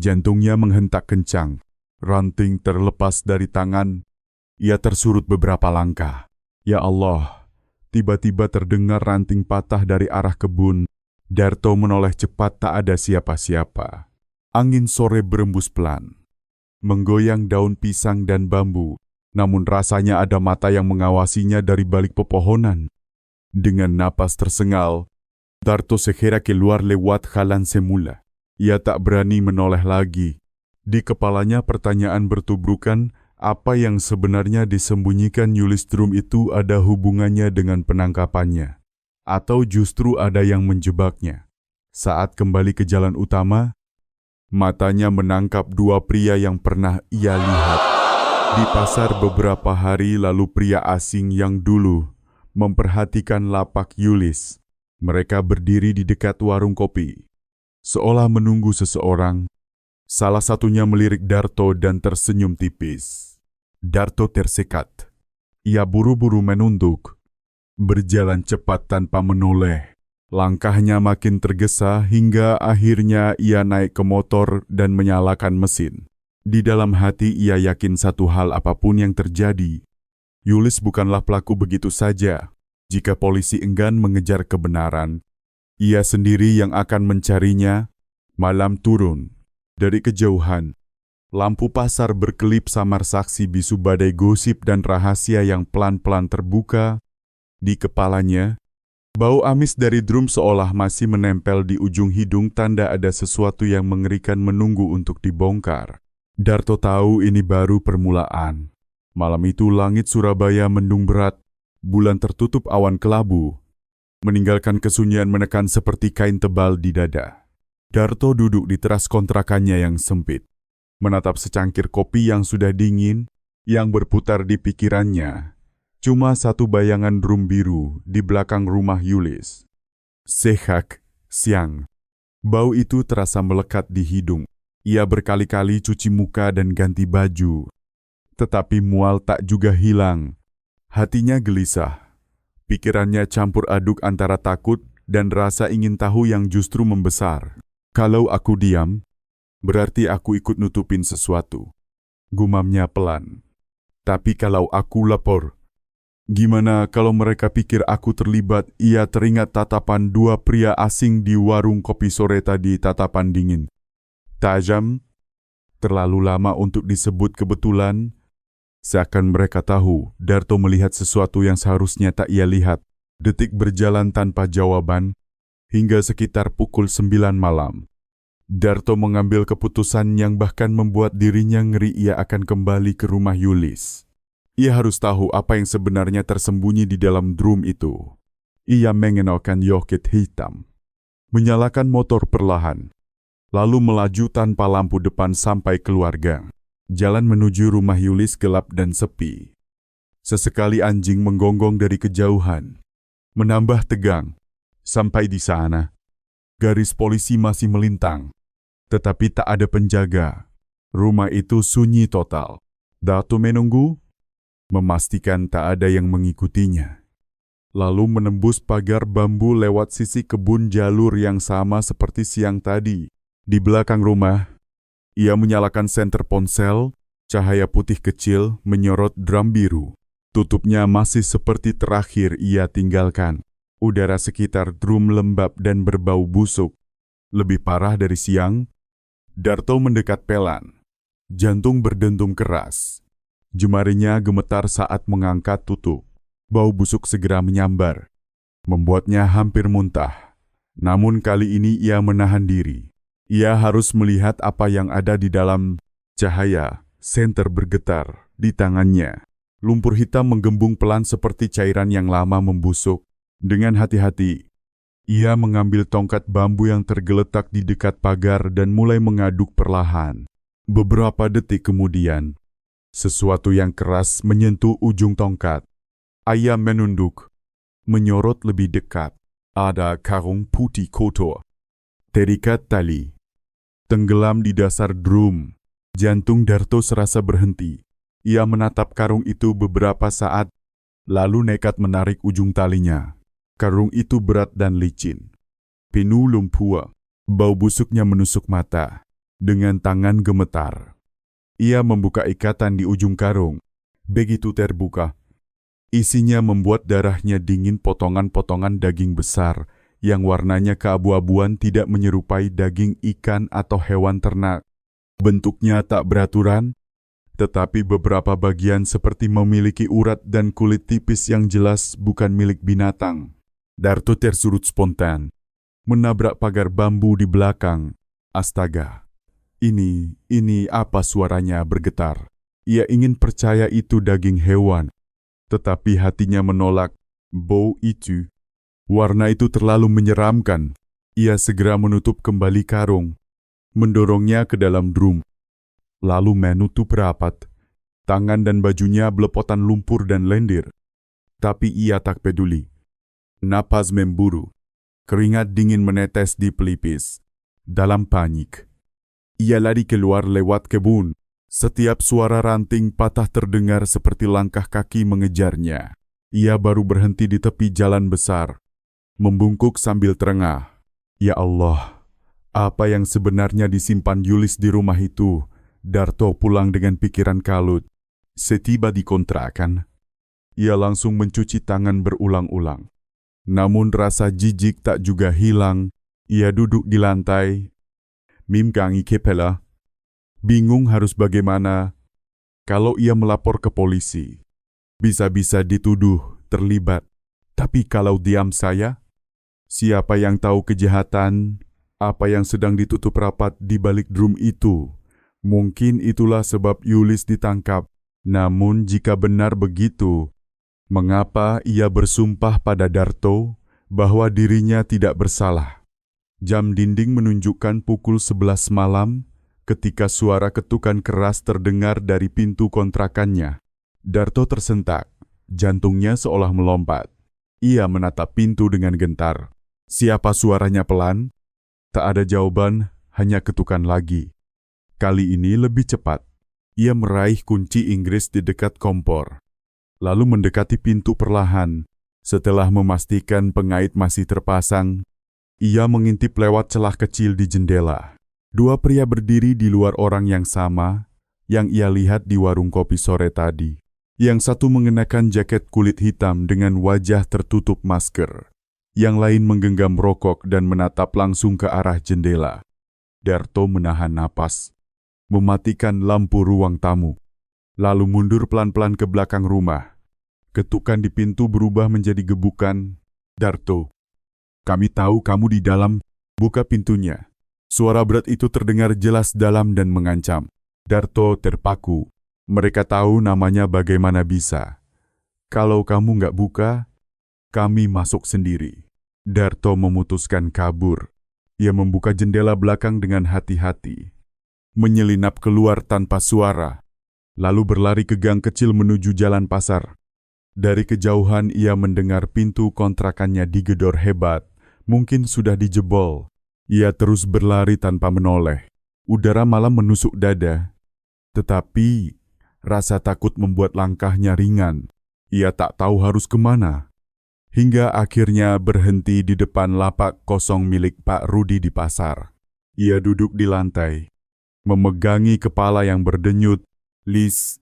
Jantungnya menghentak kencang. Ranting terlepas dari tangan. Ia tersurut beberapa langkah. Ya Allah! Tiba-tiba terdengar ranting patah dari arah kebun. Darto menoleh cepat, tak ada siapa-siapa. Angin sore berembus pelan, menggoyang daun pisang dan bambu. Namun rasanya ada mata yang mengawasinya dari balik pepohonan. Dengan napas tersengal, Darto segera keluar lewat jalan semula. Ia tak berani menoleh lagi. Di kepalanya pertanyaan bertubrukan, apa yang sebenarnya disembunyikan Yulis Drum itu ada hubungannya dengan penangkapannya? Atau justru ada yang menjebaknya? Saat kembali ke jalan utama, matanya menangkap dua pria yang pernah ia lihat di pasar beberapa hari lalu. Pria asing yang dulu memperhatikan lapak Yulis. Mereka berdiri di dekat warung kopi, seolah menunggu seseorang. Salah satunya melirik Darto dan tersenyum tipis. Darto tersekat. Ia buru-buru menunduk, berjalan cepat tanpa menoleh. Langkahnya makin tergesa hingga akhirnya ia naik ke motor dan menyalakan mesin. Di dalam hati ia yakin satu hal, apapun yang terjadi, Yulis bukanlah pelaku begitu saja. Jika polisi enggan mengejar kebenaran, ia sendiri yang akan mencarinya. Malam turun. Dari kejauhan, lampu pasar berkelip samar, saksi bisu badai gosip dan rahasia yang pelan-pelan terbuka. Di kepalanya, bau amis dari drum seolah masih menempel di ujung hidung, tanda ada sesuatu yang mengerikan menunggu untuk dibongkar. Darto tahu ini baru permulaan. Malam itu langit Surabaya mendung berat, bulan tertutup awan kelabu, meninggalkan kesunyian menekan seperti kain tebal di dada. Darto duduk di teras kontrakannya yang sempit, menatap secangkir kopi yang sudah dingin. Yang berputar di pikirannya cuma satu bayangan drum biru di belakang rumah Yulis. Sehak, siang. Bau itu terasa melekat di hidung. Ia berkali-kali cuci muka dan ganti baju, tetapi mual tak juga hilang. Hatinya gelisah. Pikirannya campur aduk antara takut dan rasa ingin tahu yang justru membesar. Kalau aku diam, berarti aku ikut nutupin sesuatu, gumamnya pelan. Tapi kalau aku lapor, gimana kalau mereka pikir aku terlibat? Ia teringat tatapan dua pria asing di warung kopi sore tadi, tatapan dingin, tajam, terlalu lama untuk disebut kebetulan. Seakan mereka tahu Darto melihat sesuatu yang seharusnya tak ia lihat. Detik berjalan tanpa jawaban, hingga sekitar pukul 9 malam. Darto mengambil keputusan yang bahkan membuat dirinya ngeri. Ia akan kembali ke rumah Yulis. Ia harus tahu apa yang sebenarnya tersembunyi di dalam drum itu. Ia mengenakan jaket hitam, menyalakan motor perlahan, lalu melaju tanpa lampu depan sampai keluar gang. Jalan menuju rumah Yulis gelap dan sepi. Sesekali anjing menggonggong dari kejauhan, menambah tegang. Sampai di sana, garis polisi masih melintang, tetapi tak ada penjaga. Rumah itu sunyi total. Darto menunggu, memastikan tak ada yang mengikutinya. Lalu menembus pagar bambu lewat sisi kebun, jalur yang sama seperti siang tadi. Di belakang rumah, ia menyalakan senter ponsel. Cahaya putih kecil menyorot drum biru. Tutupnya masih seperti terakhir ia tinggalkan. Udara sekitar drum lembab dan berbau busuk. Lebih parah dari siang. Darto mendekat pelan. Jantung berdentum keras. Jemarinya gemetar saat mengangkat tutup. Bau busuk segera menyambar, membuatnya hampir muntah. Namun kali ini ia menahan diri. Ia harus melihat apa yang ada di dalam. Cahaya senter bergetar di tangannya. Lumpur hitam menggembung pelan seperti cairan yang lama membusuk. Dengan hati-hati, ia mengambil tongkat bambu yang tergeletak di dekat pagar dan mulai mengaduk perlahan. Beberapa detik kemudian, sesuatu yang keras menyentuh ujung tongkat. Ia menunduk, menyorot lebih dekat. Ada karung putih kotor, terikat tali, tenggelam di dasar drum. Jantung Darto serasa berhenti. Ia menatap karung itu beberapa saat, lalu nekat menarik ujung talinya. Karung itu berat dan licin, penuh lumpur. Bau busuknya menusuk mata. Dengan tangan gemetar, ia membuka ikatan di ujung karung. Begitu terbuka, isinya membuat darahnya dingin. Potongan-potongan daging besar yang warnanya keabu-abuan, tidak menyerupai daging ikan atau hewan ternak. Bentuknya tak beraturan, tetapi beberapa bagian seperti memiliki urat dan kulit tipis yang jelas bukan milik binatang. Darto tersurut spontan, menabrak pagar bambu di belakang. Astaga, ini apa? Suaranya bergetar. Ia ingin percaya itu daging hewan, tetapi hatinya menolak. Bau itu, warna itu terlalu menyeramkan. Ia segera menutup kembali karung, mendorongnya ke dalam drum, lalu menutup rapat. Tangan dan bajunya belepotan lumpur dan lendir. Tapi ia tak peduli. Napas memburu. Keringat dingin menetes di pelipis. Dalam panik, ia lari keluar lewat kebun. Setiap suara ranting patah terdengar seperti langkah kaki mengejarnya. Ia baru berhenti di tepi jalan besar, membungkuk sambil terengah. Ya Allah, apa yang sebenarnya disimpan Yulis di rumah itu? Darto pulang dengan pikiran kalut. Setiba di kontrakan, ia langsung mencuci tangan berulang-ulang. Namun rasa jijik tak juga hilang. Ia duduk di lantai, mimkangi kepala, bingung harus bagaimana. Kalau ia melapor ke polisi, bisa-bisa dituduh terlibat. Tapi kalau diam saya, siapa yang tahu kejahatan, apa yang sedang ditutup rapat di balik drum itu? Mungkin itulah sebab Yulis ditangkap. Namun jika benar begitu, mengapa ia bersumpah pada Darto bahwa dirinya tidak bersalah? Jam dinding menunjukkan pukul 11 malam ketika suara ketukan keras terdengar dari pintu kontrakannya. Darto tersentak, jantungnya seolah melompat. Ia menatap pintu dengan gentar. Siapa suaranya pelan? Tak ada jawaban, hanya ketukan lagi. Kali ini lebih cepat. Ia meraih kunci Inggris di dekat kompor, lalu mendekati pintu perlahan. Setelah memastikan pengait masih terpasang, ia mengintip lewat celah kecil di jendela. Dua pria berdiri di luar orang yang sama yang ia lihat di warung kopi sore tadi. Yang satu mengenakan jaket kulit hitam dengan wajah tertutup masker. Yang lain menggenggam rokok dan menatap langsung ke arah jendela. Darto menahan napas, mematikan lampu ruang tamu, lalu mundur pelan-pelan ke belakang rumah. Ketukan di pintu berubah menjadi gebukan. Darto, kami tahu kamu di dalam, buka pintunya. Suara berat itu terdengar jelas dalam dan mengancam. Darto terpaku. Mereka tahu namanya bagaimana bisa. Kalau kamu nggak buka, kami masuk sendiri. Darto memutuskan kabur. Ia membuka jendela belakang dengan hati-hati, menyelinap keluar tanpa suara, lalu berlari ke gang kecil menuju jalan pasar. Dari kejauhan ia mendengar pintu kontrakannya digedor hebat, mungkin sudah dijebol. Ia terus berlari tanpa menoleh. Udara malam menusuk dada. Tetapi rasa takut membuat langkahnya ringan. Ia tak tahu harus kemana. Hingga akhirnya berhenti di depan lapak kosong milik Pak Rudi di pasar. Ia duduk di lantai, memegangi kepala yang berdenyut. Lis,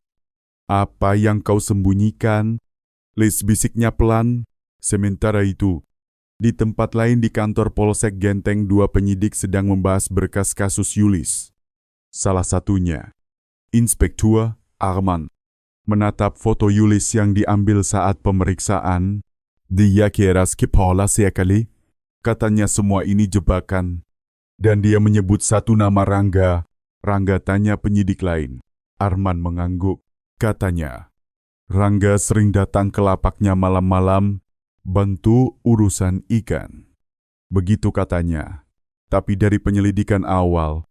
apa yang kau sembunyikan? Lis bisiknya pelan. Sementara itu, di tempat lain di kantor Polsek Genteng, dua penyidik sedang membahas berkas kasus Yulis. Salah satunya, Inspektur Arman, menatap foto Yulis yang diambil saat pemeriksaan. Dia kira kepala sekali. Katanya semua ini jebakan. Dan dia menyebut satu nama Rangga. Rangga tanya penyidik lain. Arman mengangguk. Katanya, Rangga sering datang ke lapaknya malam-malam, bantu urusan ikan. Begitu katanya. Tapi dari penyelidikan awal,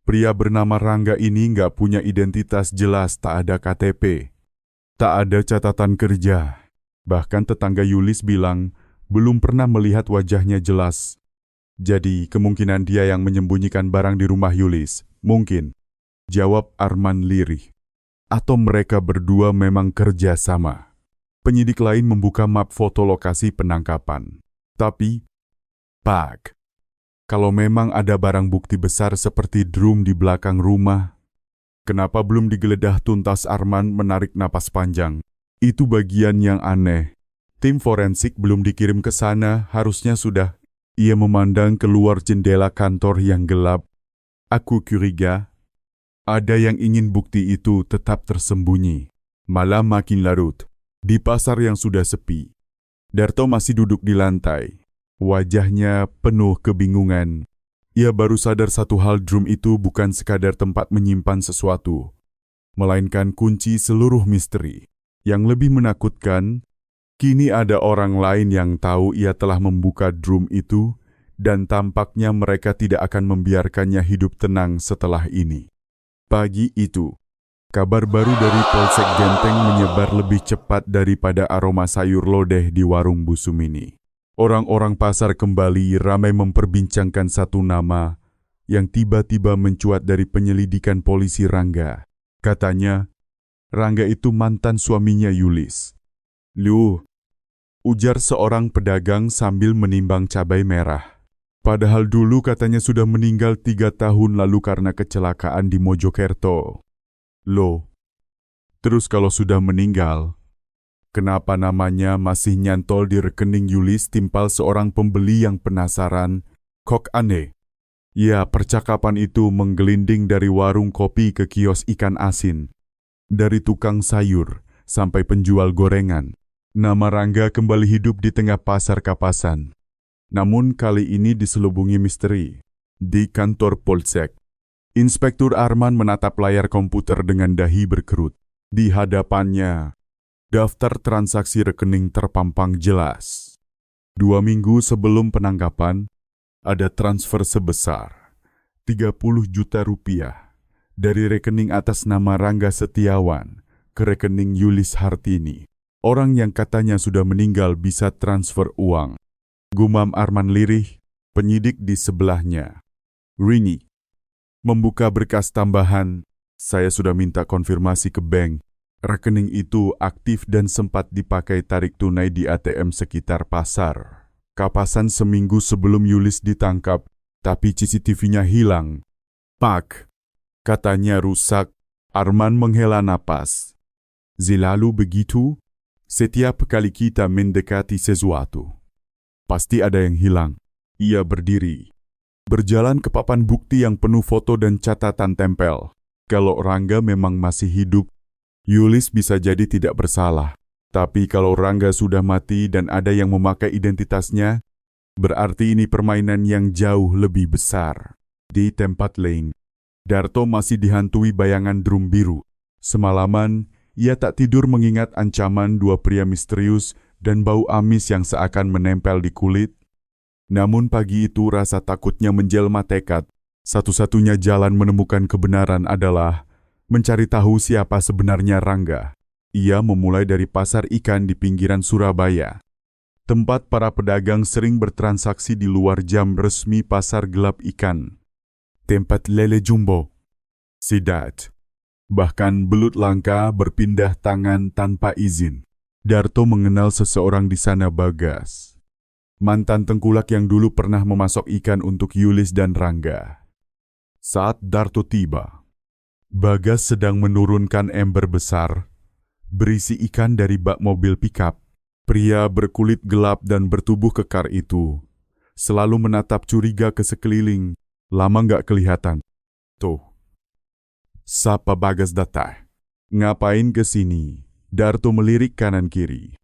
pria bernama Rangga ini nggak punya identitas jelas, tak ada KTP, tak ada catatan kerja. Bahkan tetangga Yulis bilang belum pernah melihat wajahnya jelas. Jadi kemungkinan dia yang menyembunyikan barang di rumah Yulis. Mungkin, jawab Arman lirih. Atau mereka berdua memang kerja sama. Penyidik lain membuka map foto lokasi penangkapan. Tapi, Pak, kalau memang ada barang bukti besar seperti drum di belakang rumah, kenapa belum digeledah tuntas? Arman menarik napas panjang. Itu bagian yang aneh. Tim forensik belum dikirim ke sana, harusnya sudah. Ia memandang keluar jendela kantor yang gelap. Aku curiga, ada yang ingin bukti itu tetap tersembunyi. Malam makin larut. Di pasar yang sudah sepi, Darto masih duduk di lantai. Wajahnya penuh kebingungan. Ia baru sadar satu hal, drum itu bukan sekadar tempat menyimpan sesuatu, melainkan kunci seluruh misteri. Yang lebih menakutkan, kini ada orang lain yang tahu ia telah membuka drum itu dan tampaknya mereka tidak akan membiarkannya hidup tenang setelah ini. Pagi itu, kabar baru dari Polsek Genteng menyebar lebih cepat daripada aroma sayur lodeh di warung Bu Sumini. Orang-orang pasar kembali ramai memperbincangkan satu nama yang tiba-tiba mencuat dari penyelidikan polisi Rangga. Katanya, Rangga itu mantan suaminya Yulis. "Lu," ujar seorang pedagang sambil menimbang cabai merah. Padahal dulu katanya sudah meninggal 3 tahun lalu karena kecelakaan di Mojokerto. "Loh, terus kalau sudah meninggal, kenapa namanya masih nyantol di rekening Yulis?" timpal seorang pembeli yang penasaran. "Kok aneh?" Ya, percakapan itu menggelinding dari warung kopi ke kios ikan asin. Dari tukang sayur sampai penjual gorengan. Nama Rangga kembali hidup di tengah pasar Kapasan. Namun kali ini diselubungi misteri. Di kantor Polsek, Inspektur Arman menatap layar komputer dengan dahi berkerut. Di hadapannya, daftar transaksi rekening terpampang jelas. 2 minggu sebelum penangkapan, ada transfer sebesar 30 juta rupiah dari rekening atas nama Rangga Setiawan ke rekening Yulis Hartini. Orang yang katanya sudah meninggal bisa transfer uang. Gumam Arman lirih, penyidik di sebelahnya. "Rini, membuka berkas tambahan, saya sudah minta konfirmasi ke bank. Rekening itu aktif dan sempat dipakai tarik tunai di ATM sekitar pasar Kapasan seminggu sebelum Yulis ditangkap, tapi CCTV-nya hilang." "Pak," katanya rusak. Arman menghela napas. "Selalu begitu, setiap kali kita mendekati sesuatu, pasti ada yang hilang." Ia berdiri, berjalan ke papan bukti yang penuh foto dan catatan tempel. Kalau Rangga memang masih hidup, Yulis bisa jadi tidak bersalah. Tapi kalau Rangga sudah mati dan ada yang memakai identitasnya, berarti ini permainan yang jauh lebih besar. Di tempat lain, Darto masih dihantui bayangan drum biru. Semalaman, ia tak tidur mengingat ancaman 2 pria misterius dan bau amis yang seakan menempel di kulit. Namun pagi itu rasa takutnya menjelma tekad. Satu-satunya jalan menemukan kebenaran adalah mencari tahu siapa sebenarnya Rangga. Ia memulai dari pasar ikan di pinggiran Surabaya, tempat para pedagang sering bertransaksi di luar jam resmi pasar gelap ikan. Tempat lele jumbo, sidat, bahkan belut langka berpindah tangan tanpa izin. Darto mengenal seseorang di sana, Bagas, mantan tengkulak yang dulu pernah memasok ikan untuk Yulis dan Rangga. Saat Darto tiba, Bagas sedang menurunkan ember besar berisi ikan dari bak mobil pikap. Pria berkulit gelap dan bertubuh kekar itu selalu menatap curiga ke sekeliling. Lama nggak kelihatan. "Tuh, sapa Bagas datang. Ngapain ke sini?" Darto melirik kanan kiri.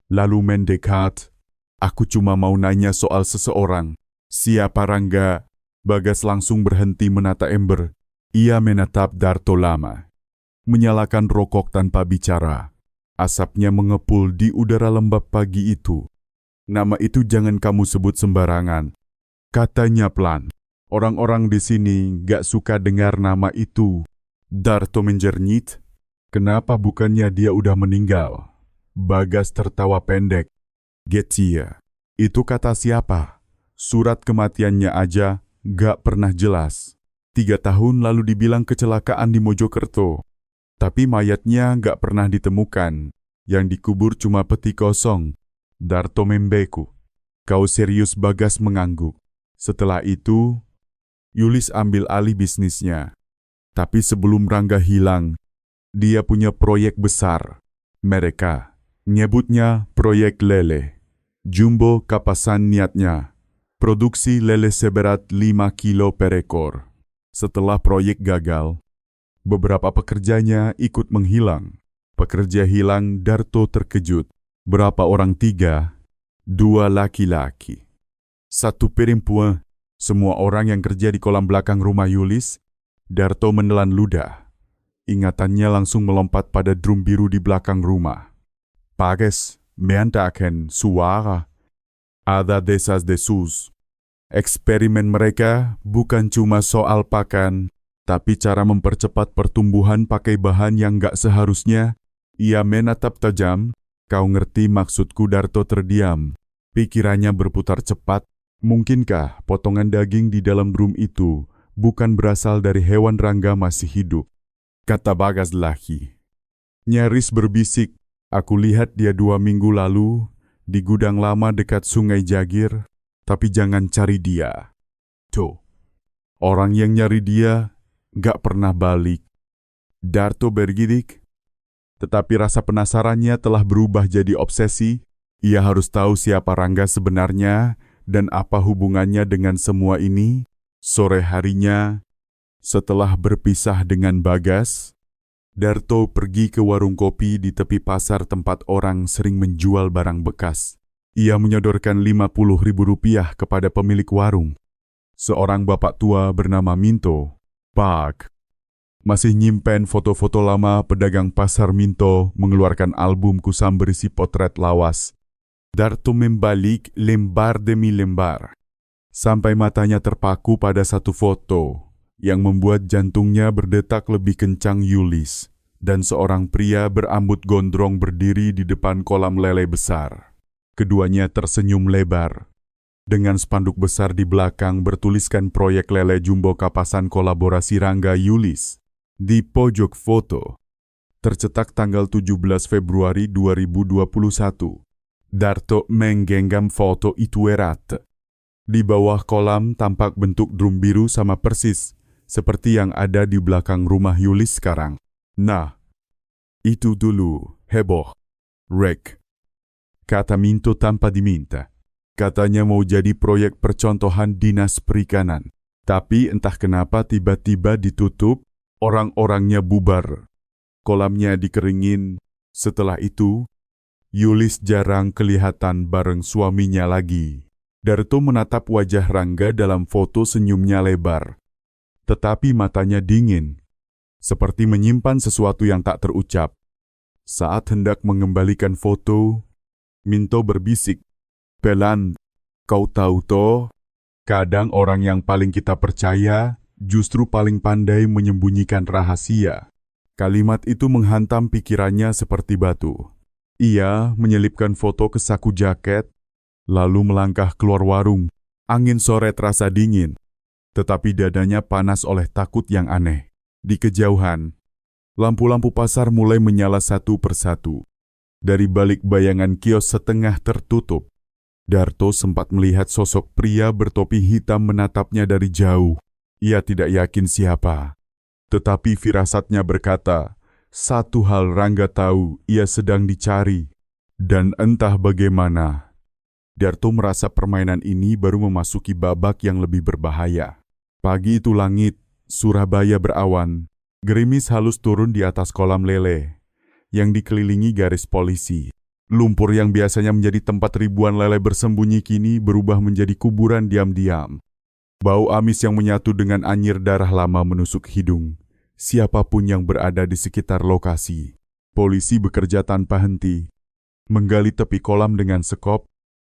Lalu mendekat. "Aku cuma mau nanya soal seseorang." "Siapa Rangga?" Bagas langsung berhenti menata ember. Ia menatap Darto lama. Menyalakan rokok tanpa bicara. Asapnya mengepul di udara lembab pagi itu. "Nama itu jangan kamu sebut sembarangan," katanya pelan. "Orang-orang di sini gak suka dengar nama itu." Darto menjernyit. "Kenapa bukannya dia udah meninggal?" Bagas tertawa pendek. "Getsia, itu kata siapa? Surat kematiannya aja gak pernah jelas. 3 tahun lalu dibilang kecelakaan di Mojokerto. Tapi mayatnya gak pernah ditemukan. Yang dikubur cuma peti kosong." Darto membeku. "Kau serius?" Bagas mengangguk. "Setelah itu, Yulis ambil alih bisnisnya. Tapi sebelum Rangga hilang, dia punya proyek besar. Mereka nyebutnya proyek lele. Jumbo Kapasan niatnya. Produksi lele seberat 5 kilo per ekor. Setelah proyek gagal, beberapa pekerjanya ikut menghilang. Pekerja hilang, Darto terkejut. Berapa orang? 3. 2 laki-laki, 1 perempuan. Semua orang yang kerja di kolam belakang rumah Yulis." Darto menelan ludah. Ingatannya langsung melompat pada drum biru di belakang rumah. "Bagas, meandakan suara. Ada desas-desus." Eksperimen mereka bukan cuma soal pakan, tapi cara mempercepat pertumbuhan pakai bahan yang gak seharusnya. Ia menatap tajam. Kau ngerti maksudku? Darto terdiam. Pikirannya berputar cepat. Mungkinkah potongan daging di dalam drum itu bukan berasal dari hewan Rangga masih hidup? Kata Bagas lagi. Nyaris berbisik. Aku lihat dia 2 minggu lalu di gudang lama dekat Sungai Jagir. Tapi jangan cari dia. Tuh, orang yang nyari dia gak pernah balik. Darto bergidik. Tetapi rasa penasarannya telah berubah jadi obsesi. Ia harus tahu siapa Rangga sebenarnya dan apa hubungannya dengan semua ini. Sore harinya, setelah berpisah dengan Bagas, Darto pergi ke warung kopi di tepi pasar tempat orang sering menjual barang bekas. Ia menyodorkan Rp50.000 kepada pemilik warung. Seorang bapak tua bernama Minto. Pak, masih nyimpen foto-foto lama pedagang pasar. Minto mengeluarkan album kusam berisi potret lawas. Darto membalik lembar demi lembar, sampai matanya terpaku pada satu foto yang membuat jantungnya berdetak lebih kencang. Yulis dan seorang pria berambut gondrong berdiri di depan kolam lele besar. Keduanya tersenyum lebar. Dengan spanduk besar di belakang bertuliskan proyek lele jumbo kapasan kolaborasi Rangga Yulis. Di pojok foto, tercetak tanggal 17 Februari 2021. Darto menggenggam foto itu erat. Di bawah kolam tampak bentuk drum biru sama persis seperti yang ada di belakang rumah Yulis sekarang. Nah, itu dulu heboh. Rek, kata Minto tanpa diminta. Katanya mau jadi proyek percontohan dinas perikanan. Tapi entah kenapa tiba-tiba ditutup, orang-orangnya bubar. Kolamnya dikeringin. Setelah itu, Yulis jarang kelihatan bareng suaminya lagi. Darto menatap wajah Rangga dalam foto, senyumnya lebar. Tetapi matanya dingin, seperti menyimpan sesuatu yang tak terucap. Saat hendak mengembalikan foto, Minto berbisik, "Pelan, kau tahu toh, kadang orang yang paling kita percaya justru paling pandai menyembunyikan rahasia." Kalimat itu menghantam pikirannya seperti batu. Ia menyelipkan foto ke saku jaket, lalu melangkah keluar warung. Angin sore terasa dingin, tetapi dadanya panas oleh takut yang aneh. Di kejauhan, lampu-lampu pasar mulai menyala satu persatu. Dari balik bayangan kios setengah tertutup, Darto sempat melihat sosok pria bertopi hitam menatapnya dari jauh. Ia tidak yakin siapa, tetapi firasatnya berkata, satu hal Rangga tahu, ia sedang dicari. Dan entah bagaimana, Darto merasa permainan ini baru memasuki babak yang lebih berbahaya. Pagi itu langit Surabaya berawan, gerimis halus turun di atas kolam lele yang dikelilingi garis polisi. Lumpur yang biasanya menjadi tempat ribuan lele bersembunyi kini berubah menjadi kuburan diam-diam. Bau amis yang menyatu dengan anyir darah lama menusuk hidung siapapun yang berada di sekitar lokasi. Polisi bekerja tanpa henti, menggali tepi kolam dengan sekop.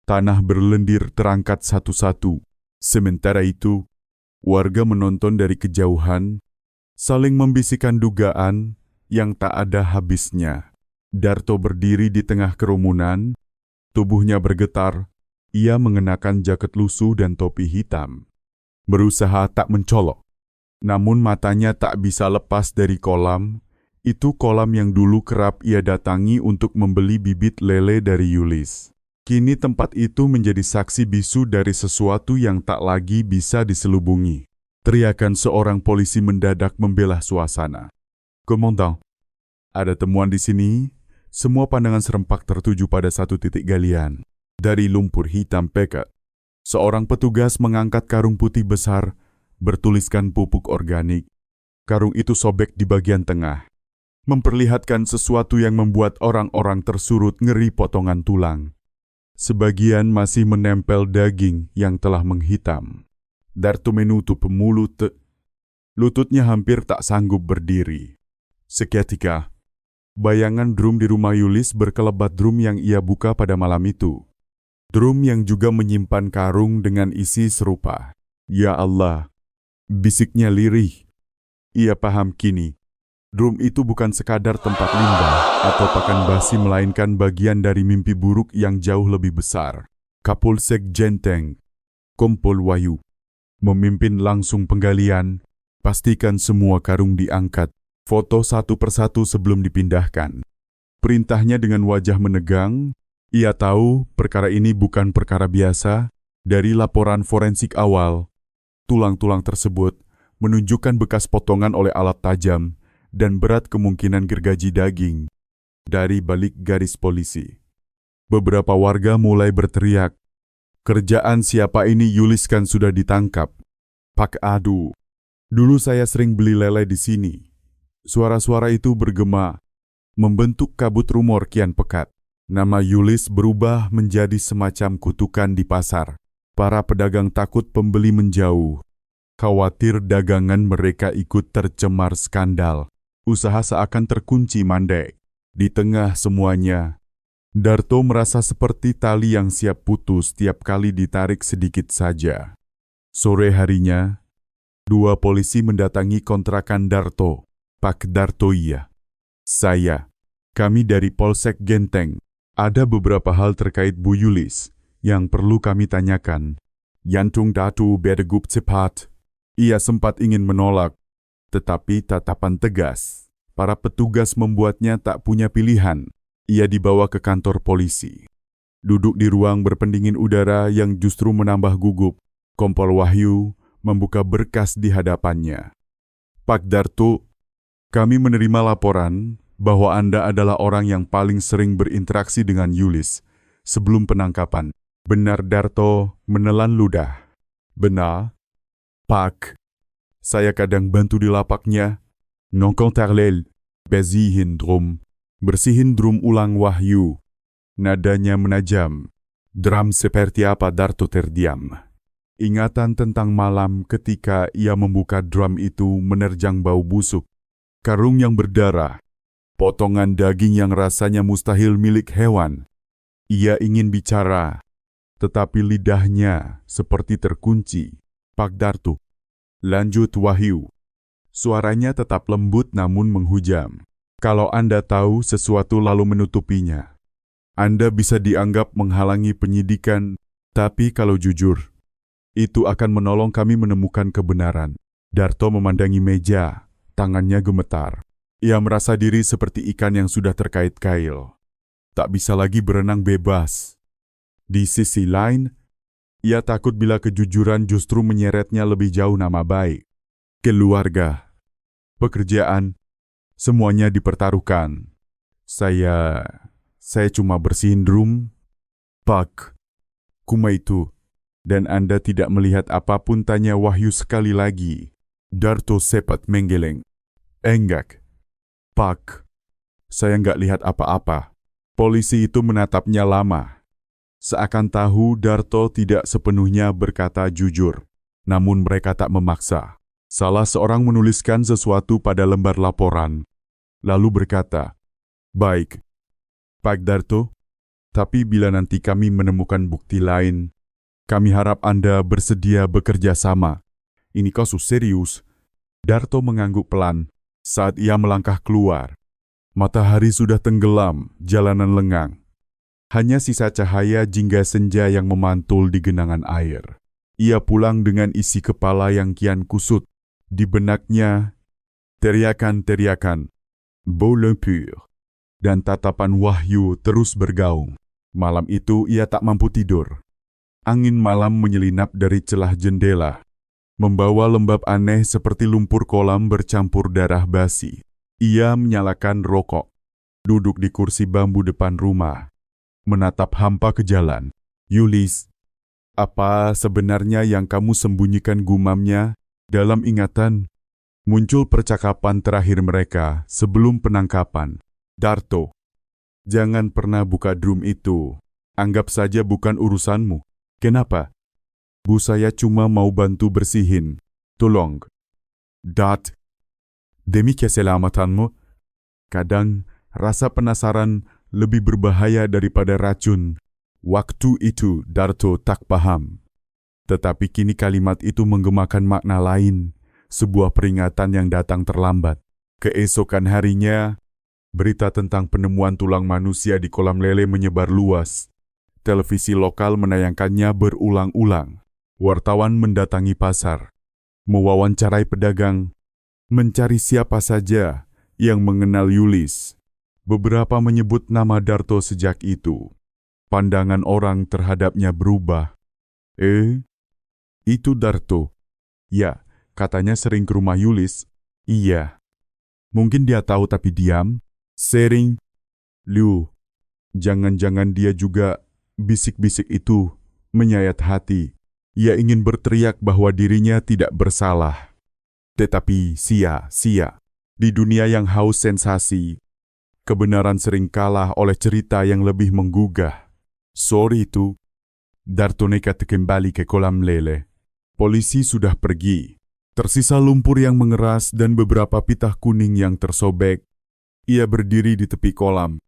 Tanah berlendir terangkat satu-satu. Sementara itu, warga menonton dari kejauhan, saling membisikkan dugaan yang tak ada habisnya. Darto berdiri di tengah kerumunan, tubuhnya bergetar. Ia mengenakan jaket lusuh dan topi hitam. Berusaha tak mencolok, namun matanya tak bisa lepas dari kolam. Itu kolam yang dulu kerap ia datangi untuk membeli bibit lele dari Yulis. Kini tempat itu menjadi saksi bisu dari sesuatu yang tak lagi bisa diselubungi. Teriakan seorang polisi mendadak membelah suasana. "Komandan, ada temuan di sini." Semua pandangan serempak tertuju pada satu titik galian. Dari lumpur hitam pekat, seorang petugas mengangkat karung putih besar bertuliskan pupuk organik. Karung itu sobek di bagian tengah, memperlihatkan sesuatu yang membuat orang-orang tersurut ngeri potongan tulang. Sebagian masih menempel daging yang telah menghitam. Darto menutup mulut, lututnya hampir tak sanggup berdiri. Seketika, bayangan drum di rumah Yulis berkelebat drum yang ia buka pada malam itu. Drum yang juga menyimpan karung dengan isi serupa. Ya Allah, bisiknya lirih. Ia paham kini. Drum itu bukan sekadar tempat limbah atau pakan basi, melainkan bagian dari mimpi buruk yang jauh lebih besar. Kapolsek Genteng, Kompol Wahyu, memimpin langsung penggalian. Pastikan semua karung diangkat. Foto satu persatu sebelum dipindahkan. Perintahnya dengan wajah menegang. Ia tahu perkara ini bukan perkara biasa. Dari laporan forensik awal, tulang-tulang tersebut menunjukkan bekas potongan oleh alat tajam dan berat kemungkinan gergaji daging dari balik garis polisi. Beberapa warga mulai berteriak, "Kerjaan siapa ini? Yulis kan sudah ditangkap." Pak Adu, dulu saya sering beli lele di sini. Suara-suara itu bergema, membentuk kabut rumor kian pekat. Nama Yulis berubah menjadi semacam kutukan di pasar. Para pedagang takut pembeli menjauh. Khawatir dagangan mereka ikut tercemar skandal. Usaha seakan terkunci mandek. Di tengah semuanya, Darto merasa seperti tali yang siap putus tiap kali ditarik sedikit saja. Sore harinya, 2 polisi mendatangi kontrakan Darto. "Pak Darto, iya. Kami dari Polsek Genteng. Ada beberapa hal terkait Bu Yulis yang perlu kami tanyakan." Yantung Datu berdegup cepat. Ia sempat ingin menolak, tetapi tatapan tegas para petugas membuatnya tak punya pilihan. Ia dibawa ke kantor polisi. Duduk di ruang berpendingin udara yang justru menambah gugup, Kompol Wahyu membuka berkas di hadapannya. "Pak Darto, kami menerima laporan bahwa Anda adalah orang yang paling sering berinteraksi dengan Yulis sebelum penangkapan. Benar?" Darto menelan ludah. "Benar, Pak. Saya kadang bantu di lapaknya. Nongkrong tarlel, bersihin drum," ulang Wahyu. Nadanya menajam. "Drum seperti apa?" Darto terdiam. Ingatan tentang malam ketika ia membuka drum itu menerjang bau busuk. Karung yang berdarah. Potongan daging yang rasanya mustahil milik hewan. Ia ingin bicara, tetapi lidahnya seperti terkunci. "Pak Darto," lanjut Wahyu. Suaranya tetap lembut namun menghujam. "Kalau Anda tahu sesuatu lalu menutupinya, Anda bisa dianggap menghalangi penyidikan, tapi kalau jujur, itu akan menolong kami menemukan kebenaran." Darto memandangi meja, tangannya gemetar. Ia merasa diri seperti ikan yang sudah terkait kail. Tak bisa lagi berenang bebas. Di sisi lain, ia takut bila kejujuran justru menyeretnya lebih jauh nama baik. Keluarga, pekerjaan, semuanya dipertaruhkan. Saya cuma bersihin drum, Pak. Kuma itu. Dan Anda tidak melihat apapun?" tanya Wahyu sekali lagi. Darto sempat menggeleng. "Enggak, Pak. Saya nggak lihat apa-apa." Polisi itu menatapnya lama. Seakan tahu Darto tidak sepenuhnya berkata jujur. Namun mereka tak memaksa. Salah seorang menuliskan sesuatu pada lembar laporan, lalu berkata, "Baik, Pak Darto, tapi bila nanti kami menemukan bukti lain, kami harap Anda bersedia bekerja sama. Ini kasus serius." Darto mengangguk pelan saat ia melangkah keluar. Matahari sudah tenggelam, jalanan lengang. Hanya sisa cahaya jingga senja yang memantul di genangan air. Ia pulang dengan isi kepala yang kian kusut. Di benaknya, teriakan-teriakan, "Beau l'impur," dan tatapan Wahyu terus bergaung. Malam itu ia tak mampu tidur. Angin malam menyelinap dari celah jendela, membawa lembab aneh seperti lumpur kolam bercampur darah basi. Ia menyalakan rokok, duduk di kursi bambu depan rumah, menatap hampa ke jalan. "Yulis, apa sebenarnya yang kamu sembunyikan?" gumamnya. Dalam ingatan, muncul percakapan terakhir mereka sebelum penangkapan. "Darto, jangan pernah buka drum itu. Anggap saja bukan urusanmu." "Kenapa?" "Bu, saya cuma mau bantu bersihin. Tolong." "Dat, demi keselamatanmu." Kadang rasa penasaran lebih berbahaya daripada racun. Waktu itu Darto tak paham. Tetapi kini kalimat itu menggemakan makna lain, sebuah peringatan yang datang terlambat. Keesokan harinya, berita tentang penemuan tulang manusia di kolam lele menyebar luas. Televisi lokal menayangkannya berulang-ulang. Wartawan mendatangi pasar, mewawancarai pedagang, mencari siapa saja yang mengenal Yulis. Beberapa menyebut nama Darto sejak itu. Pandangan orang terhadapnya berubah. Itu Darto. Ya, katanya sering ke rumah Yulis. Iya. Mungkin dia tahu tapi diam. Sering. Lu, jangan-jangan dia juga bisik-bisik itu menyayat hati. Ia ingin berteriak bahwa dirinya tidak bersalah. Tetapi sia-sia. Di dunia yang haus sensasi, kebenaran sering kalah oleh cerita yang lebih menggugah. Sore itu, Darto nekat kembali ke kolam lele. Polisi sudah pergi. Tersisa lumpur yang mengeras dan beberapa pitah kuning yang tersobek. Ia berdiri di tepi kolam,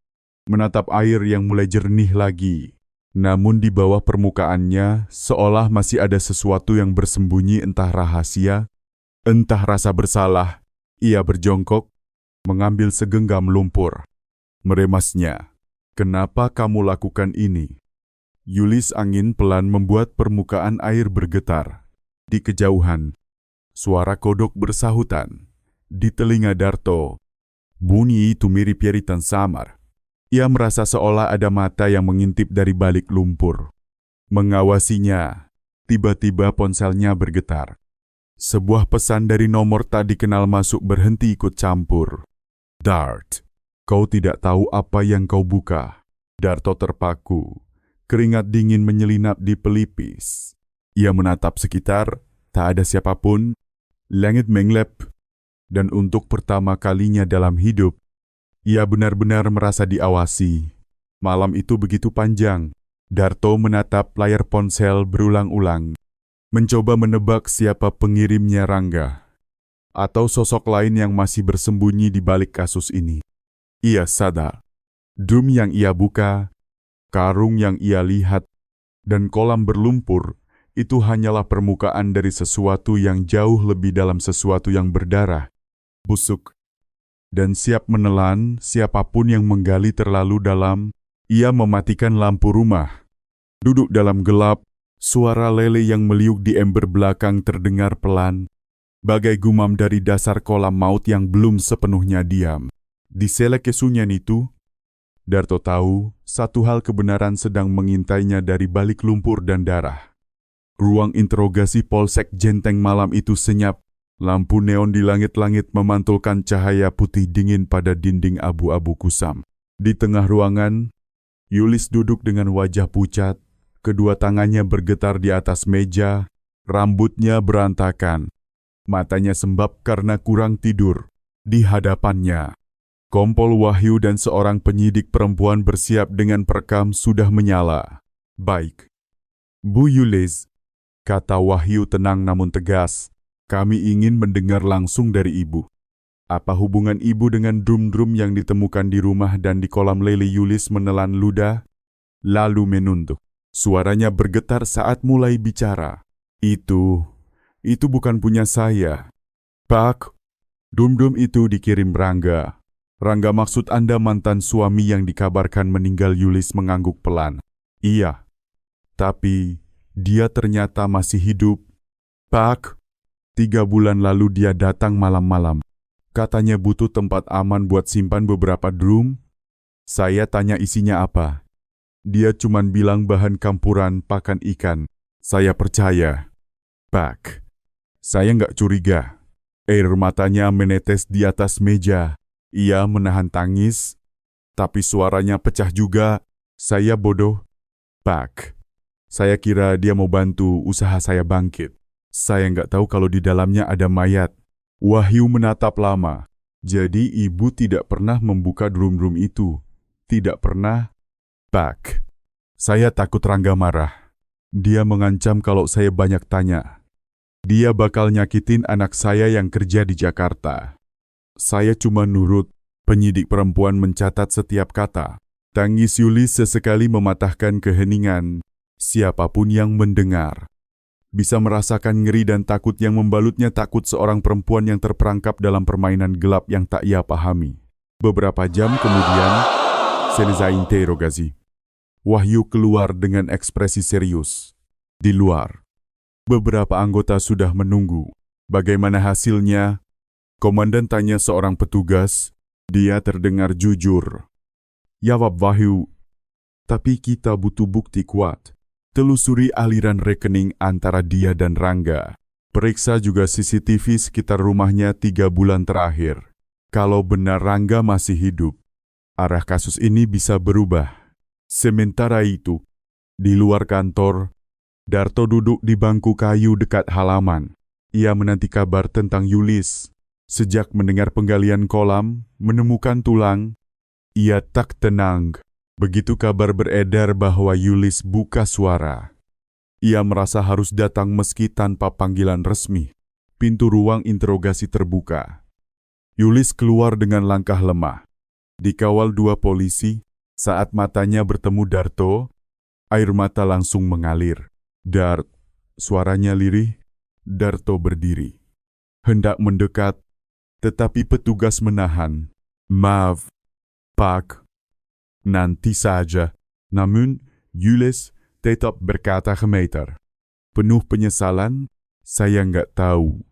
menatap air yang mulai jernih lagi. Namun di bawah permukaannya, seolah masih ada sesuatu yang bersembunyi, entah rahasia, entah rasa bersalah. Ia berjongkok, mengambil segenggam lumpur. Meremasnya. Kenapa kamu lakukan ini? Yulis angin pelan membuat permukaan air bergetar. Di kejauhan, suara kodok bersahutan. Di telinga Darto, bunyi itu mirip jeritan samar. Ia merasa seolah ada mata yang mengintip dari balik lumpur. Mengawasinya, tiba-tiba ponselnya bergetar. Sebuah pesan dari nomor tak dikenal masuk berhenti ikut campur. Dart, kau tidak tahu apa yang kau buka. Darto terpaku. Keringat dingin menyelinap di pelipis. Ia menatap sekitar, tak ada siapapun. Langit mengelap. Dan untuk pertama kalinya dalam hidup, ia benar-benar merasa diawasi. Malam itu begitu panjang. Darto menatap layar ponsel berulang-ulang. Mencoba menebak siapa pengirimnya Rangga. Atau sosok lain yang masih bersembunyi di balik kasus ini. Ia sadar. Drum yang ia buka, karung yang ia lihat, dan kolam berlumpur, itu hanyalah permukaan dari sesuatu yang jauh lebih dalam, sesuatu yang berdarah, busuk, dan siap menelan siapapun yang menggali terlalu dalam. Ia mematikan lampu rumah. Duduk dalam gelap, suara lele yang meliuk di ember belakang terdengar pelan, bagai gumam dari dasar kolam maut yang belum sepenuhnya diam. Di sela kesunyian itu, Darto tahu satu hal, kebenaran sedang mengintainya dari balik lumpur dan darah. Ruang interogasi Polsek Jenteng malam itu senyap. Lampu neon di langit-langit memantulkan cahaya putih dingin pada dinding abu-abu kusam. Di tengah ruangan, Yulis duduk dengan wajah pucat, kedua tangannya bergetar di atas meja, rambutnya berantakan. Matanya sembab karena kurang tidur. Di hadapannya, kompol Wahyu dan seorang penyidik perempuan bersiap dengan perekam sudah menyala. Baik, Bu Yulis, kata Wahyu tenang namun tegas. Kami ingin mendengar langsung dari Ibu. Apa hubungan Ibu dengan drum-drum yang ditemukan di rumah dan di kolam lele? Yulis menelan ludah, lalu menunduk. Suaranya bergetar saat mulai bicara. Itu bukan punya saya. Pak, drum-drum itu dikirim Rangga. Rangga, maksud Anda mantan suami yang dikabarkan meninggal? Yulis mengangguk pelan. Iya, tapi dia ternyata masih hidup. Pak, 3 bulan lalu dia datang malam-malam. Katanya butuh tempat aman buat simpan beberapa drum. Saya tanya isinya apa. Dia cuman bilang bahan campuran pakan ikan. Saya percaya. Pak, saya nggak curiga. Air matanya menetes di atas meja. Ia menahan tangis, tapi suaranya pecah juga. Saya bodoh. Pak, saya kira dia mau bantu usaha saya bangkit. Saya nggak tahu kalau di dalamnya ada mayat. Wahyu menatap lama. Jadi Ibu tidak pernah membuka drum-drum itu? Tidak pernah? Pak, saya takut Rangga marah. Dia mengancam kalau saya banyak tanya. Dia bakal nyakitin anak saya yang kerja di Jakarta. Saya cuma nurut. Penyidik perempuan mencatat setiap kata. Tangis Yulis sesekali mematahkan keheningan. Siapapun yang mendengar bisa merasakan ngeri dan takut yang membalutnya, takut seorang perempuan yang terperangkap dalam permainan gelap yang tak ia pahami. Beberapa jam kemudian, selesai interogasi. Wahyu keluar dengan ekspresi serius. Di luar, beberapa anggota sudah menunggu. Bagaimana hasilnya? Komandan tanya seorang petugas. Dia terdengar jujur. Jawab Wahyu, tapi kita butuh bukti kuat. Telusuri aliran rekening antara dia dan Rangga. Periksa juga CCTV sekitar rumahnya 3 bulan terakhir. Kalau benar Rangga masih hidup, arah kasus ini bisa berubah. Sementara itu, di luar kantor, Darto duduk di bangku kayu dekat halaman. Ia menanti kabar tentang Yulis. Sejak mendengar penggalian kolam, menemukan tulang, ia tak tenang. Begitu kabar beredar bahwa Yulis buka suara, ia merasa harus datang meski tanpa panggilan resmi. Pintu ruang interogasi terbuka. Yulis keluar dengan langkah lemah. Dikawal 2 polisi, saat matanya bertemu Darto, air mata langsung mengalir. Dart, suaranya lirih. Darto berdiri. Hendak mendekat, tetapi petugas menahan. Maaf, Pak. Nanti saja. Namun, Yulis tetap berkata gemeter. Penuh penyesalan, saya nggak tahu.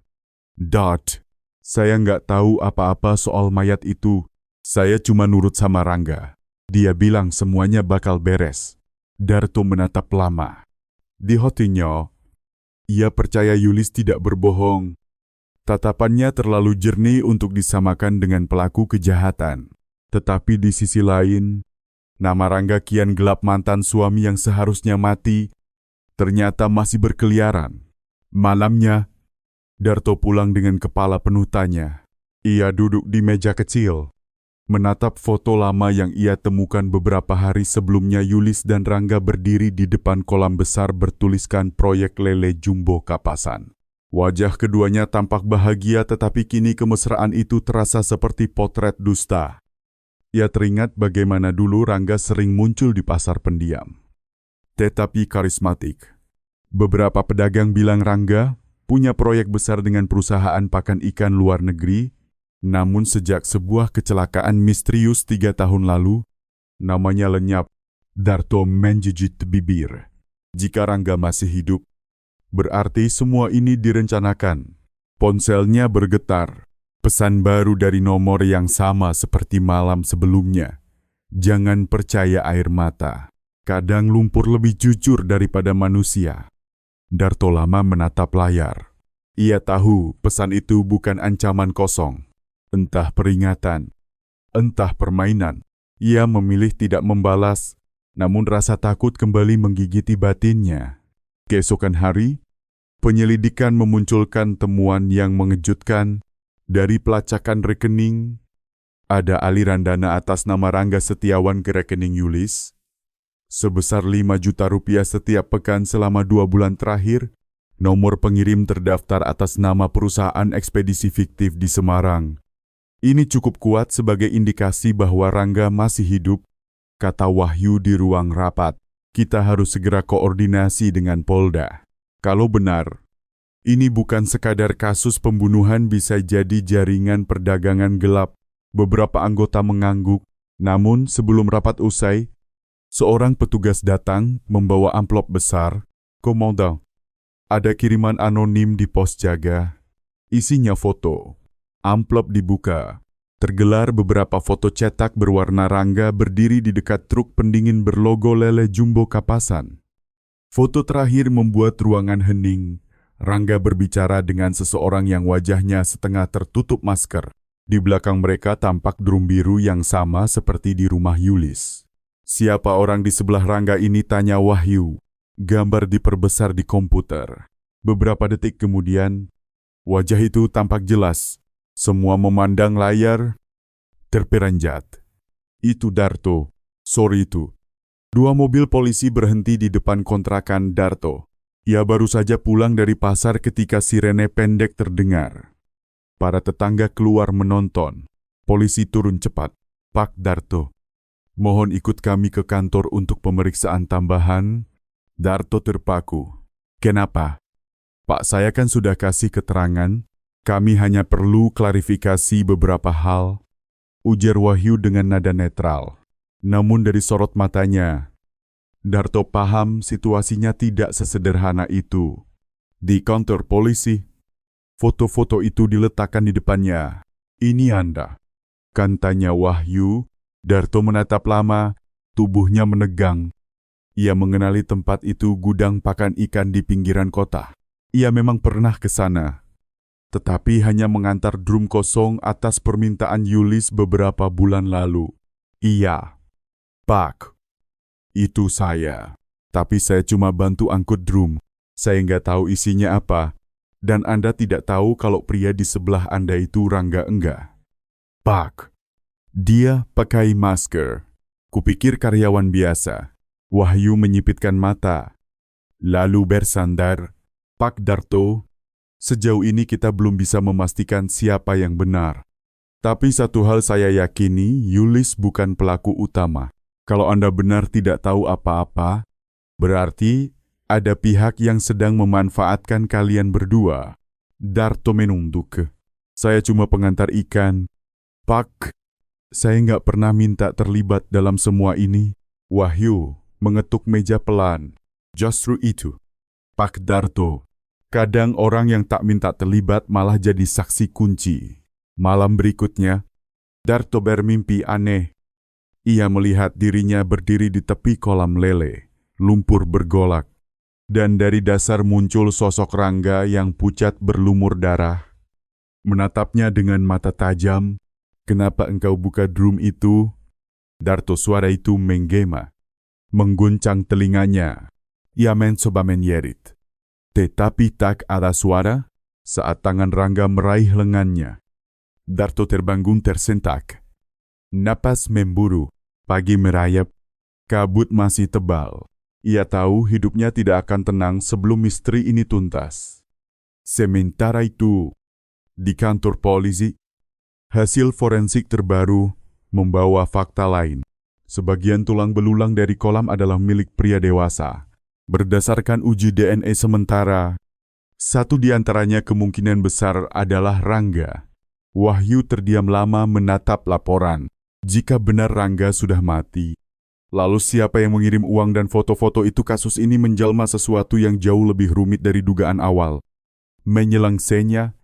Dart, saya nggak tahu apa-apa soal mayat itu. Saya cuma nurut sama Rangga. Dia bilang semuanya bakal beres. Darto menatap lama. Di hatinya, ia percaya Yulis tidak berbohong. Tatapannya terlalu jernih untuk disamakan dengan pelaku kejahatan. Tetapi di sisi lain, nama Rangga kian gelap. Mantan suami yang seharusnya mati, ternyata masih berkeliaran. Malamnya, Darto pulang dengan kepala penuh tanya. Ia duduk di meja kecil, menatap foto lama yang ia temukan beberapa hari sebelumnya. Yulis dan Rangga berdiri di depan kolam besar bertuliskan Proyek Lele Jumbo Kapasan. Wajah keduanya tampak bahagia, tetapi kini kemesraan itu terasa seperti potret dusta. Ia teringat bagaimana dulu Rangga sering muncul di pasar pendiam, tetapi karismatik. Beberapa pedagang bilang Rangga punya proyek besar dengan perusahaan pakan ikan luar negeri, namun sejak sebuah kecelakaan misterius 3 tahun lalu, namanya lenyap. Darto menjijit bibir. Jika Rangga masih hidup, berarti semua ini direncanakan. Ponselnya bergetar. Pesan baru dari nomor yang sama seperti malam sebelumnya. Jangan percaya air mata. Kadang lumpur lebih jujur daripada manusia. Darto lama menatap layar. Ia tahu pesan itu bukan ancaman kosong. Entah peringatan, entah permainan. Ia memilih tidak membalas, namun rasa takut kembali menggigiti batinnya. Keesokan hari, penyelidikan memunculkan temuan yang mengejutkan. Dari pelacakan rekening, ada aliran dana atas nama Rangga Setiawan ke rekening Yulis sebesar 5 juta rupiah setiap pekan selama 2 bulan terakhir. Nomor pengirim terdaftar atas nama perusahaan ekspedisi fiktif di Semarang. Ini cukup kuat sebagai indikasi bahwa Rangga masih hidup, kata Wahyu di ruang rapat. Kita harus segera koordinasi dengan Polda. Kalau benar, ini bukan sekadar kasus pembunuhan, bisa jadi jaringan perdagangan gelap. Beberapa anggota mengangguk, namun sebelum rapat usai, seorang petugas datang membawa amplop besar. Komandan, ada kiriman anonim di pos jaga. Isinya foto. Amplop dibuka. Tergelar beberapa foto cetak berwarna Rangga berdiri di dekat truk pendingin berlogo Lele Jumbo Kapasan. Foto terakhir membuat ruangan hening. Rangga berbicara dengan seseorang yang wajahnya setengah tertutup masker. Di belakang mereka tampak drum biru yang sama seperti di rumah Yulis. Siapa orang di sebelah Rangga ini, tanya Wahyu. Gambar diperbesar di komputer. Beberapa detik kemudian, wajah itu tampak jelas. Semua memandang layar, terperanjat. Itu Darto. Sore itu, 2 mobil polisi berhenti di depan kontrakan Darto. Ia baru saja pulang dari pasar ketika sirene pendek terdengar. Para tetangga keluar menonton. Polisi turun cepat. Pak Darto, Mohon ikut kami ke kantor untuk pemeriksaan tambahan. Darto terpaku. Kenapa? Pak, saya kan sudah kasih keterangan. Kami hanya perlu klarifikasi beberapa hal. Ujar Wahyu dengan nada netral. Namun dari sorot matanya, Darto paham situasinya tidak sesederhana itu. Di kantor polisi, foto-foto itu diletakkan di depannya. Ini Anda, kan tanya Wahyu. Darto menatap lama, tubuhnya menegang. Ia mengenali tempat itu gudang pakan ikan di pinggiran kota. Ia memang pernah ke sana, tetapi hanya mengantar drum kosong atas permintaan Yulis beberapa bulan lalu. Iya, Pak, itu saya. Tapi saya cuma bantu angkut drum. Saya nggak tahu isinya apa. Dan Anda tidak tahu kalau pria di sebelah Anda itu Rangga enggak? Pak, dia pakai masker. Kupikir karyawan biasa. Wahyu menyipitkan mata, lalu bersandar. Pak Darto, sejauh ini kita belum bisa memastikan siapa yang benar. Tapi satu hal saya yakini, Yulis bukan pelaku utama. Kalau Anda benar tidak tahu apa-apa, berarti ada pihak yang sedang memanfaatkan kalian berdua. Darto menunduk. Saya cuma pengantar ikan. Pak, saya nggak pernah minta terlibat dalam semua ini. Wahyu mengetuk meja pelan. Justru itu, Pak Darto. Kadang orang yang tak minta terlibat malah jadi saksi kunci. Malam berikutnya, Darto bermimpi aneh. Ia melihat dirinya berdiri di tepi kolam lele, lumpur bergolak. Dan dari dasar muncul sosok Rangga yang pucat berlumur darah. Menatapnya dengan mata tajam. Kenapa engkau buka drum itu? Darto, suara itu menggema. Mengguncang telinganya. Ia mencoba menyerit. Tetapi tak ada suara saat tangan Rangga meraih lengannya. Darto terbangun tersentak. Napas memburu. Pagi merayap. Kabut masih tebal. Ia tahu hidupnya tidak akan tenang sebelum misteri ini tuntas. Sementara itu, di kantor polisi, hasil forensik terbaru membawa fakta lain. Sebagian tulang belulang dari kolam adalah milik pria dewasa. Berdasarkan uji DNA sementara, satu di antaranya kemungkinan besar adalah Rangga. Wahyu terdiam lama menatap laporan. Jika benar Rangga sudah mati, lalu siapa yang mengirim uang dan foto-foto itu? Kasus ini menjelma sesuatu yang jauh lebih rumit dari dugaan awal. Menjelang senya,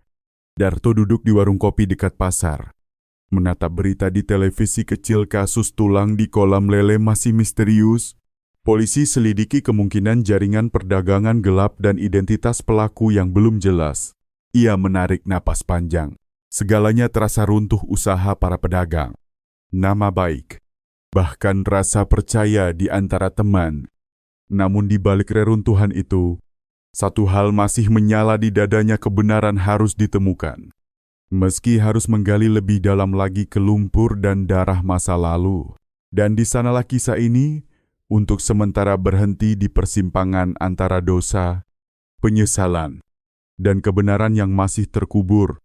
Darto duduk di warung kopi dekat pasar. Menatap berita di televisi kecil, kasus tulang di kolam lele masih misterius. Polisi selidiki kemungkinan jaringan perdagangan gelap dan identitas pelaku yang belum jelas. Ia menarik napas panjang. Segalanya terasa runtuh usaha para pedagang. Nama baik, bahkan rasa percaya di antara teman. Namun di balik reruntuhan itu, satu hal masih menyala di dadanya, kebenaran harus ditemukan. Meski harus menggali lebih dalam lagi ke lumpur dan darah masa lalu. Dan di sanalah kisah ini untuk sementara berhenti di persimpangan antara dosa, penyesalan, dan kebenaran yang masih terkubur